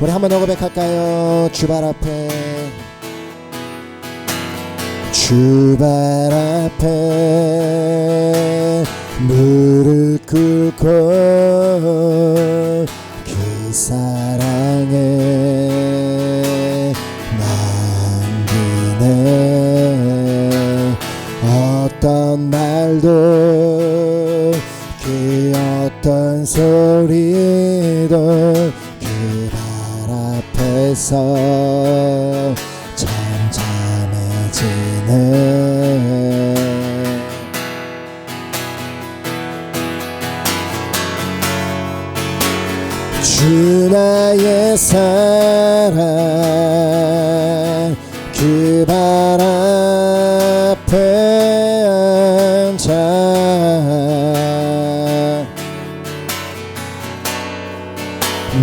S1: 우리 한번 더 고백할까요? 주발 앞에 주발 앞에 무릎 꿇고 그 사랑에 남기네. 어떤 말도 그 어떤 소리도 그 발 앞에서 잠잠해지네. 주 나의 사랑 그 발 앞에 앉아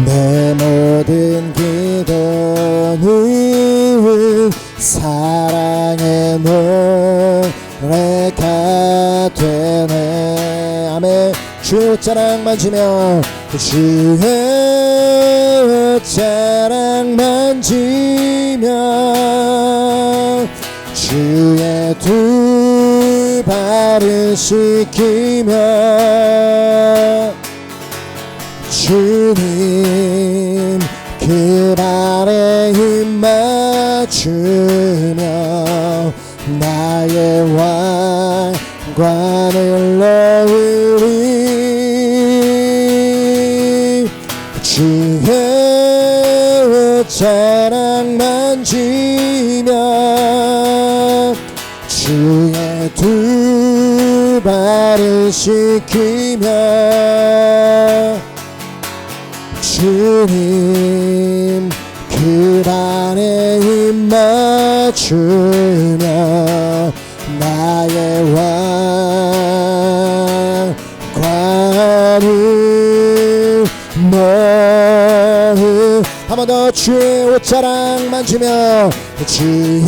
S1: 내 모든 기도는 사랑의 노래가 되네. 아멘. 주의 옷자락 만지며 주의 옷자락 만지며 주의 두 발을 씻기며 주님 그 발에 힘 맞추며 나의 왕관을 넣으리. 주의 옷자락 만지며 주의 두 발을 씻기며 주님 그 발에 힘 맞추며 나의 왕관을 넣으. 한 번 더 주의 옷자락 만지며 주의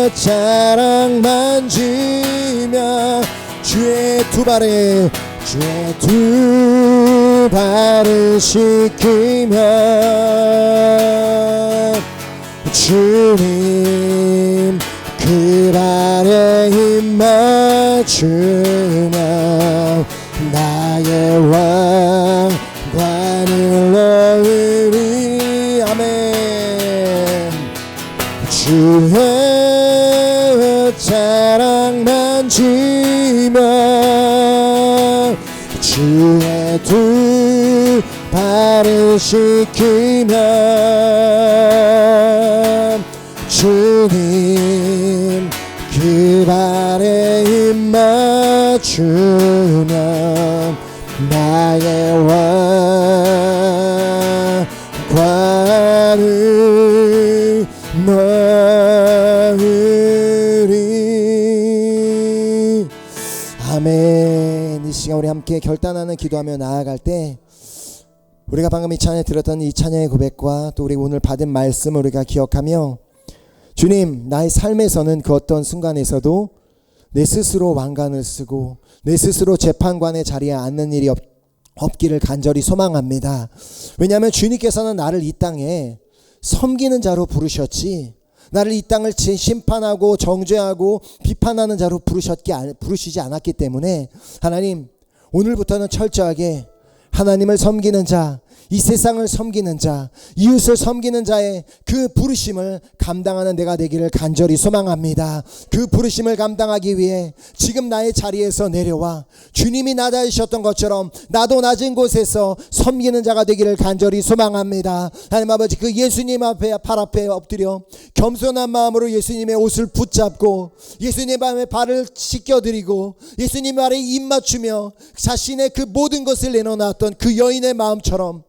S1: 옷자락 만지며 주의 두 발에 주의 두 발을 씻기며 주님 그 발에 힘 맞추며 나의 왕관을 넣으리. 아멘. 주의 옷자락 만지며 주의 두 발을 씻기며 주님 그 발에 힘 맞추며 나의 왕관을 넣으리. 아멘. 이 시간 우리 함께 결단하는 기도하며 나아갈 때 우리가 방금 이 찬양에 들었던 이 찬양의 고백과 또 우리 오늘 받은 말씀을 우리가 기억하며 주님 나의 삶에서는 그 어떤 순간에서도 내 스스로 왕관을 쓰고 내 스스로 재판관의 자리에 앉는 일이 없기를 간절히 소망합니다. 왜냐하면 주님께서는 나를 이 땅에 섬기는 자로 부르셨지 나를 이 땅을 심판하고 정죄하고 비판하는 자로 부르시지 않았기 때문에 하나님 오늘부터는 철저하게 하나님을 섬기는 자, 이 세상을 섬기는 자, 이웃을 섬기는 자의 그 부르심을 감당하는 내가 되기를 간절히 소망합니다. 그 부르심을 감당하기 위해 지금 나의 자리에서 내려와 주님이 낮아지셨던 것처럼 나도 낮은 곳에서 섬기는 자가 되기를 간절히 소망합니다. 하나님 아버지 그 예수님 앞에 발 앞에 엎드려 겸손한 마음으로 예수님의 옷을 붙잡고 예수님 앞에 발을 씻겨드리고 예수님 발에 입 맞추며 자신의 그 모든 것을 내놓았던 그 여인의 마음처럼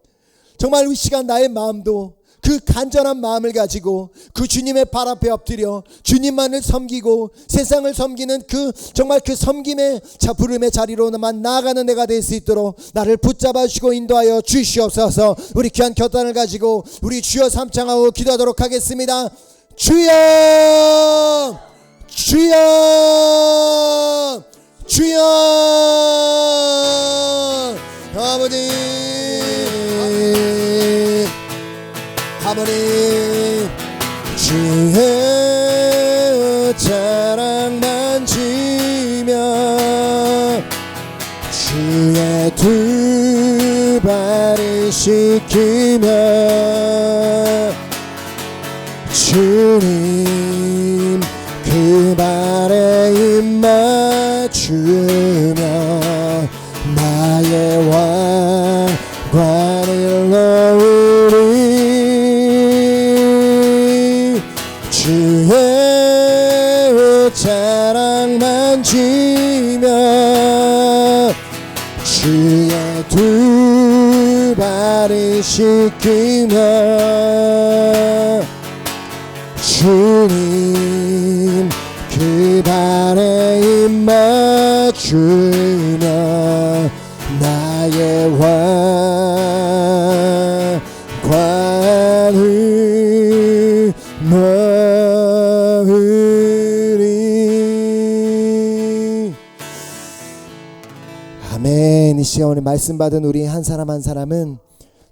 S1: 정말 이 시간 나의 마음도 그 간절한 마음을 가지고 그 주님의 발 앞에 엎드려 주님만을 섬기고 세상을 섬기는 그 정말 그 섬김의 부름의 자리로만 나아가는 내가 될 수 있도록 나를 붙잡아 주시고 인도하여 주시옵소서. 우리 귀한 곁단을 가지고 우리 주여 삼창하고 기도하도록 하겠습니다. 주여, 주여, 주여. 아버지, 아버지, 주의 자랑 만지며 주의 두 발을 씻기며 주님 그 발에 입 맞추며 나의 왕관을 놓으리. 주의 자랑 만지며 주의 두 발을 씻기며 주님 그 발에 입 맞추며 나의 왕관을 놓으리. 아멘. 이 시간 오늘 말씀 받은 우리 한 사람 한 사람은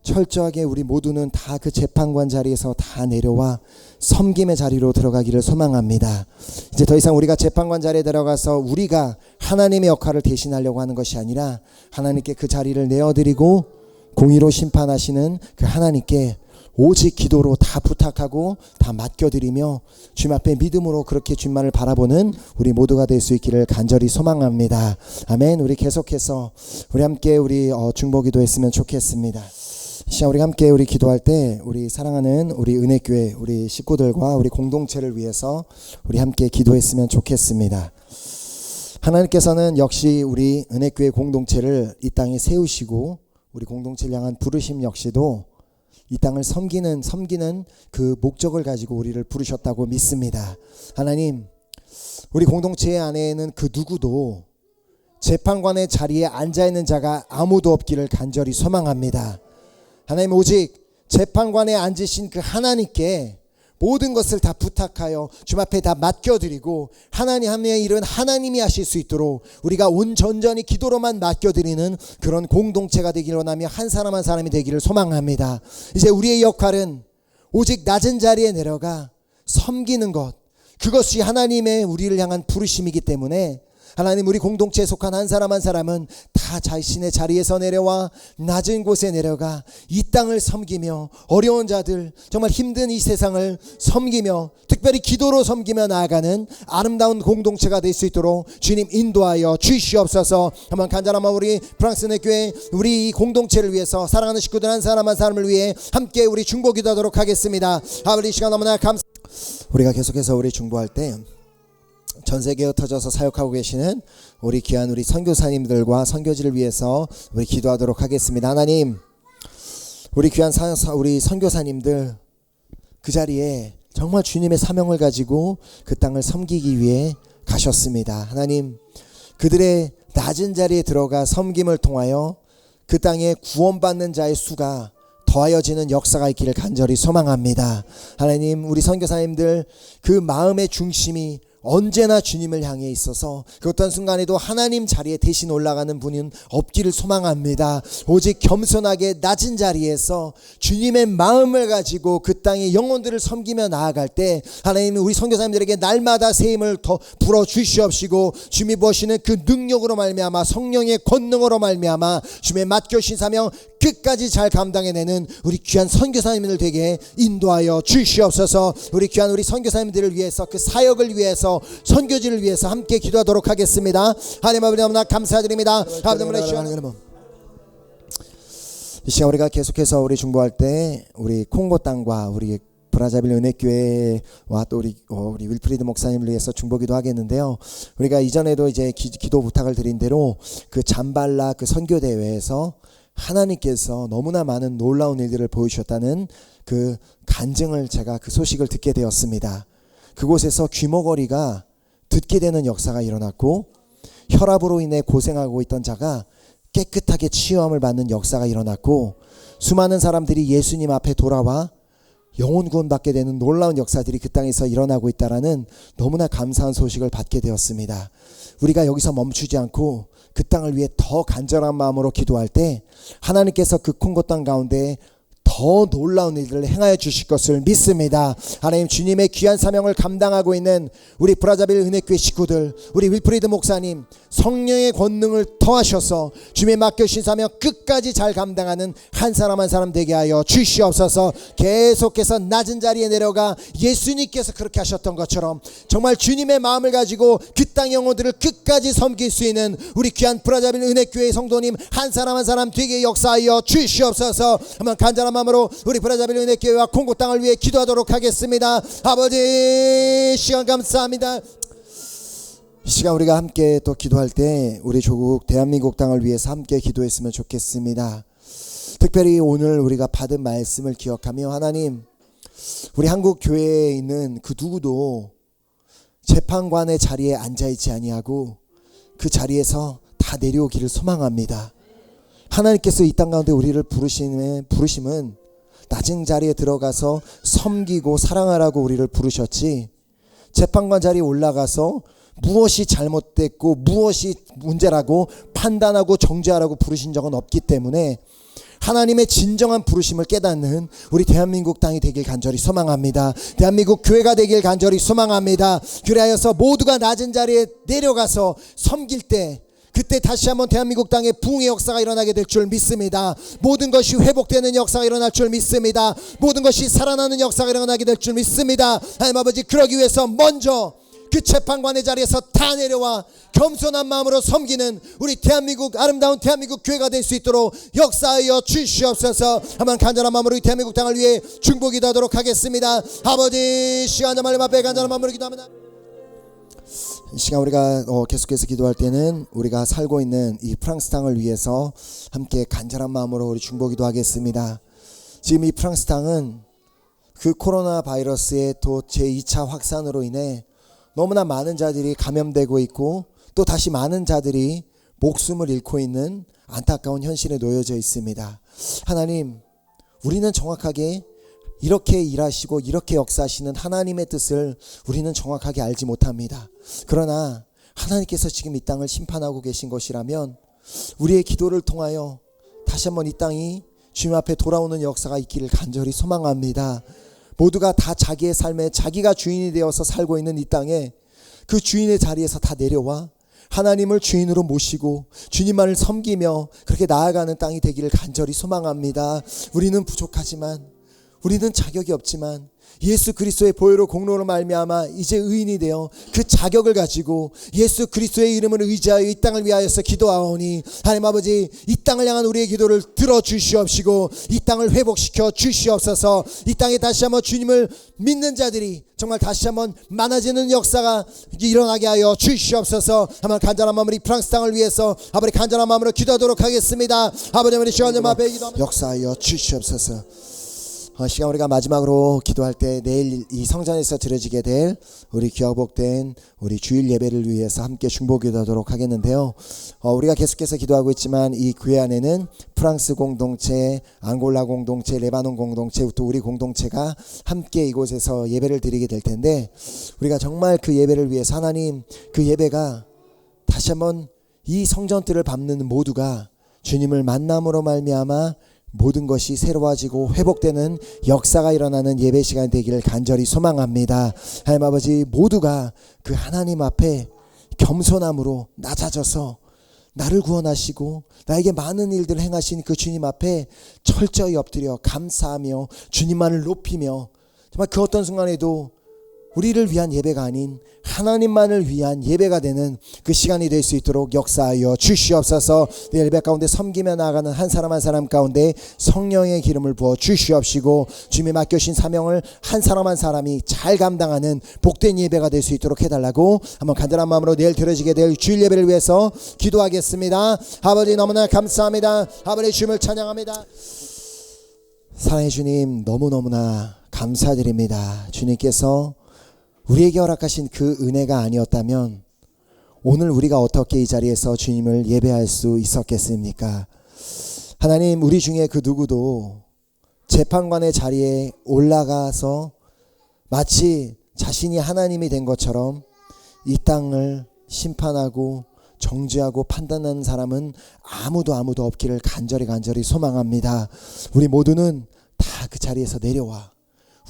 S1: 철저하게 우리 모두는 다 그 재판관 자리에서 다 내려와 섬김의 자리로 들어가기를 소망합니다. 이제 더 이상 우리가 재판관 자리에 들어가서 우리가 하나님의 역할을 대신하려고 하는 것이 아니라 하나님께 그 자리를 내어드리고 공의로 심판하시는 그 하나님께 오직 기도로 다 부탁하고 다 맡겨드리며 주님 앞에 믿음으로 그렇게 주님만을 바라보는 우리 모두가 될 수 있기를 간절히 소망합니다. 아멘. 우리 계속해서 우리 함께 우리 중보기도 했으면 좋겠습니다. 시간 우리 함께 우리 기도할 때 우리 사랑하는 우리 은혜교회 우리 식구들과 우리 공동체를 위해서 우리 함께 기도했으면 좋겠습니다. 하나님께서는 역시 우리 은혜교회 공동체를 이 땅에 세우시고 우리 공동체를 향한 부르심 역시도 이 땅을 섬기는 그 목적을 가지고 우리를 부르셨다고 믿습니다. 하나님, 우리 공동체 안에는 그 누구도 재판관의 자리에 앉아있는 자가 아무도 없기를 간절히 소망합니다. 하나님, 오직 재판관에 앉으신 그 하나님께 모든 것을 다 부탁하여 주님 앞에 다 맡겨드리고 하나님의 일은 하나님이 하실 수 있도록 우리가 온전히 기도로만 맡겨드리는 그런 공동체가 되기를 원하며 한 사람 한 사람이 되기를 소망합니다. 이제 우리의 역할은 오직 낮은 자리에 내려가 섬기는 것, 그것이 하나님의 우리를 향한 부르심이기 때문에 하나님, 우리 공동체에 속한 한 사람 한 사람은 다 자신의 자리에서 내려와 낮은 곳에 내려가 이 땅을 섬기며 어려운 자들, 정말 힘든 이 세상을 섬기며 특별히 기도로 섬기며 나아가는 아름다운 공동체가 될 수 있도록 주님 인도하여 주시옵소서. 한번 간절한 마음 우리 프랑스 은혜교회 우리 이 공동체를 위해서 사랑하는 식구들 한 사람 한 사람을 위해 함께 우리 중보 기도하도록 하겠습니다. 아버지, 이 시간 너무나 우리가 계속해서 우리 중보할 때 전 세계에 흩어져서 사역하고 계시는 우리 귀한 우리 선교사님들과 선교지를 위해서 우리 기도하도록 하겠습니다. 하나님, 우리 귀한 우리 선교사님들 그 자리에 정말 주님의 사명을 가지고 그 땅을 섬기기 위해 가셨습니다. 하나님, 그들의 낮은 자리에 들어가 섬김을 통하여 그 땅에 구원받는 자의 수가 더하여지는 역사가 있기를 간절히 소망합니다. 하나님, 우리 선교사님들 그 마음의 중심이 언제나 주님을 향해 있어서 그 어떤 순간에도 하나님 자리에 대신 올라가는 분은 없기를 소망합니다. 오직 겸손하게 낮은 자리에서 주님의 마음을 가지고 그 땅의 영혼들을 섬기며 나아갈 때 하나님은 우리 선교사님들에게 날마다 새 힘을 더 불어주시옵시고 주님이 부으시는 그 능력으로 말미암아 성령의 권능으로 말미암아 주님의 맡겨주신 사명 끝까지 잘 감당해내는 우리 귀한 선교사님들 되게 인도하여 주시옵소서. 우리 귀한 우리 선교사님들을 위해서 그 사역을 위해서 선교지를 위해서 함께 기도하도록 하겠습니다. 하나님 아버지 너무나 감사드립니다. 이 시간 우리가 계속해서 우리 중보할 때 우리 콩고 땅과 우리 브라자빌 은혜교회와 또 우리 윌프리드 목사님을 위해서 중보기도 하겠는데요. 우리가 이전에도 이제 기도 부탁을 드린 대로 그 잠발라 그 선교 대회에서 하나님께서 너무나 많은 놀라운 일들을 보여주셨다는 그 간증을 제가 그 소식을 듣게 되었습니다. 그곳에서 귀머거리가 듣게 되는 역사가 일어났고 혈압으로 인해 고생하고 있던 자가 깨끗하게 치유함을 받는 역사가 일어났고 수많은 사람들이 예수님 앞에 돌아와 영혼 구원받게 되는 놀라운 역사들이 그 땅에서 일어나고 있다라는 너무나 감사한 소식을 받게 되었습니다. 우리가 여기서 멈추지 않고 그 땅을 위해 더 간절한 마음으로 기도할 때 하나님께서 그 콩고 땅 가운데 더 놀라운 일들을 행하여 주실 것을 믿습니다. 하나님, 주님의 귀한 사명을 감당하고 있는 우리 브라자빌 은혜교회 식구들, 우리 윌프리드 목사님, 성령의 권능을 더하셔서 주님의 맡겨주신 사명 끝까지 잘 감당하는 한 사람 한 사람 되게 하여 주시옵소서. 계속해서 낮은 자리에 내려가 예수님께서 그렇게 하셨던 것처럼 정말 주님의 마음을 가지고 그 땅 영혼들을 끝까지 섬길 수 있는 우리 귀한 브라자빌 은혜교회 성도님 한 사람 한 사람 되게 역사하여 주시옵소서. 한번 간절한 마음으로 우리 브라자빌 은혜교회와 콩고 땅을 위해 기도하도록 하겠습니다. 아버지, 시간 감사합니다. 이 시간 우리가 함께 또 기도할 때 우리 조국 대한민국 땅을 위해서 함께 기도했으면 좋겠습니다. 특별히 오늘 우리가 받은 말씀을 기억하며 하나님, 우리 한국 교회에 있는 그 누구도 재판관의 자리에 앉아있지 아니하고 그 자리에서 다 내려오기를 소망합니다. 하나님께서 이 땅 가운데 우리를 부르심은 낮은 자리에 들어가서 섬기고 사랑하라고 우리를 부르셨지, 재판관 자리에 올라가서 무엇이 잘못됐고 무엇이 문제라고 판단하고 정죄하라고 부르신 적은 없기 때문에 하나님의 진정한 부르심을 깨닫는 우리 대한민국 땅이 되길 간절히 소망합니다. 대한민국 교회가 되길 간절히 소망합니다. 그리하여서 모두가 낮은 자리에 내려가서 섬길 때 그때 다시 한번 대한민국 땅에 부흥의 역사가 일어나게 될 줄 믿습니다. 모든 것이 회복되는 역사가 일어날 줄 믿습니다. 모든 것이 살아나는 역사가 일어나게 될 줄 믿습니다. 하나님 아버지, 그러기 위해서 먼저 그 재판관의 자리에서 다 내려와 겸손한 마음으로 섬기는 우리 대한민국, 아름다운 대한민국 교회가 될 수 있도록 역사하여 주시옵소서. 한번 간절한 마음으로 이 대한민국 땅을 위해 중보 기도하도록 하겠습니다. 아버지, 시간 좀 말씀 앞에 간절한 마음으로 기도합니다. 이 시간 우리가 계속해서 기도할 때는 우리가 살고 있는 이 프랑스 땅을 위해서 함께 간절한 마음으로 우리 중보 기도하겠습니다. 지금 이 프랑스 땅은 그 코로나 바이러스의 또 제2차 확산으로 인해 너무나 많은 자들이 감염되고 있고 또 다시 많은 자들이 목숨을 잃고 있는 안타까운 현실에 놓여져 있습니다. 하나님, 우리는 정확하게 이렇게 일하시고 이렇게 역사하시는 하나님의 뜻을 우리는 정확하게 알지 못합니다. 그러나 하나님께서 지금 이 땅을 심판하고 계신 것이라면 우리의 기도를 통하여 다시 한번 이 땅이 주님 앞에 돌아오는 역사가 있기를 간절히 소망합니다. 모두가 다 자기의 삶에 자기가 주인이 되어서 살고 있는 이 땅에 그 주인의 자리에서 다 내려와 하나님을 주인으로 모시고 주님만을 섬기며 그렇게 나아가는 땅이 되기를 간절히 소망합니다. 우리는 부족하지만, 우리는 자격이 없지만 예수 그리스도의 보혈로 공로로 말미암아 이제 의인이 되어 그 자격을 가지고 예수 그리스도의 이름을 의지하여 이 땅을 위하여서 기도하오니 하나님 아버지, 이 땅을 향한 우리의 기도를 들어주시옵시고 이 땅을 회복시켜 주시옵소서. 이 땅에 다시 한번 주님을 믿는 자들이 정말 다시 한번 많아지는 역사가 일어나게 하여 주시옵소서. 한번 간절한 마음으로 이 프랑스 땅을 위해서 아버지 간절한 마음으로 기도하도록 하겠습니다. 아버지, 우리 시간 좀 앞에 기도합니다. 역사하여 주시옵소서. 시간 우리가 마지막으로 기도할 때 내일 이 성전에서 드려지게 될 우리 귀하복된 우리 주일 예배를 위해서 함께 중보 기도하도록 하겠는데요. 우리가 계속해서 기도하고 있지만 이 교회 안에는 프랑스 공동체, 앙골라 공동체, 레바논 공동체, 또 우리 공동체가 함께 이곳에서 예배를 드리게 될 텐데 우리가 정말 그 예배를 위해서 하나님, 그 예배가 다시 한번 이 성전들을 밟는 모두가 주님을 만남으로 말미암아 모든 것이 새로워지고 회복되는 역사가 일어나는 예배 시간 되기를 간절히 소망합니다. 하나님 아버지, 모두가 그 하나님 앞에 겸손함으로 낮아져서 나를 구원하시고 나에게 많은 일들을 행하신 그 주님 앞에 철저히 엎드려 감사하며 주님만을 높이며 정말 그 어떤 순간에도 우리를 위한 예배가 아닌 하나님만을 위한 예배가 되는 그 시간이 될 수 있도록 역사하여 주시옵소서. 내 예배 가운데 섬기며 나아가는 한 사람 한 사람 가운데 성령의 기름을 부어 주시옵시고 주님이 맡겨주신 사명을 한 사람 한 사람이 잘 감당하는 복된 예배가 될 수 있도록 해달라고 한번 간절한 마음으로 내일 드려지게 될 주일 예배를 위해서 기도하겠습니다. 아버지 너무나 감사합니다. 아버지 주님을 찬양합니다. 사랑의 주님 너무너무나 감사드립니다. 주님께서 우리에게 허락하신 그 은혜가 아니었다면 오늘 우리가 어떻게 이 자리에서 주님을 예배할 수 있었겠습니까? 하나님, 우리 중에 그 누구도 재판관의 자리에 올라가서 마치 자신이 하나님이 된 것처럼 이 땅을 심판하고 정죄하고 판단하는 사람은 아무도 없기를 간절히 소망합니다. 우리 모두는 다 그 자리에서 내려와,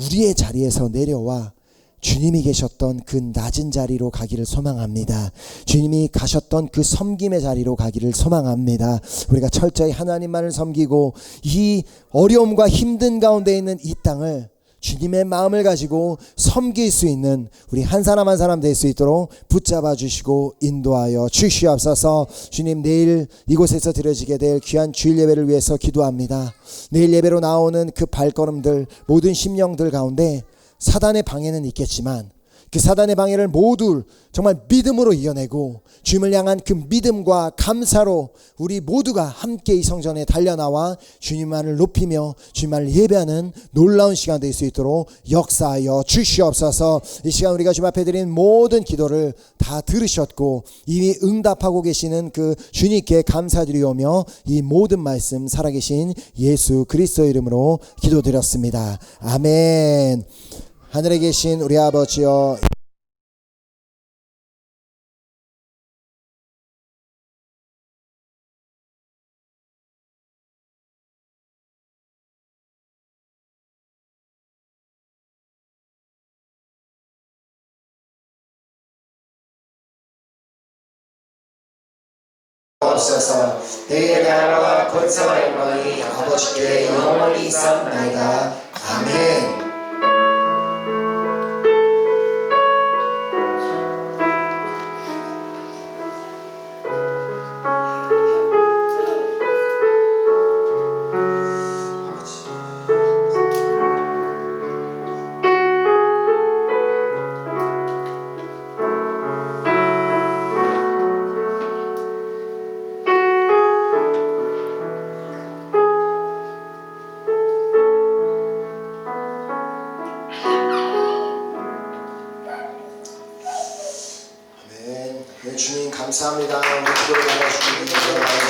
S1: 우리의 자리에서 내려와 주님이 계셨던 그 낮은 자리로 가기를 소망합니다. 주님이 가셨던 그 섬김의 자리로 가기를 소망합니다. 우리가 철저히 하나님만을 섬기고 이 어려움과 힘든 가운데 있는 이 땅을 주님의 마음을 가지고 섬길 수 있는 우리 한 사람 한 사람 될 수 있도록 붙잡아 주시고 인도하여 주시옵소서. 주님, 내일 이곳에서 드려지게 될 귀한 주일 예배를 위해서 기도합니다. 내일 예배로 나오는 그 발걸음들, 모든 심령들 가운데 사단의 방해는 있겠지만 그 사단의 방해를 모두 정말 믿음으로 이겨내고 주님을 향한 그 믿음과 감사로 우리 모두가 함께 이 성전에 달려나와 주님만을 높이며 주님만을 예배하는 놀라운 시간 될 수 있도록 역사하여 주시옵소서. 이 시간 우리가 주님 앞에 드린 모든 기도를 다 들으셨고 이미 응답하고 계시는 그 주님께 감사드리오며 이 모든 말씀 살아계신 예수 그리스도 이름으로 기도드렸습니다. 아멘. 하늘에 계신 우리 아버지여, 없어서 너희의 나라와 권세와 영광이 아버지께 영원히 있사옵나이다. 아멘. 주님 감사합니다. 우리 기도를 받아주시기 위해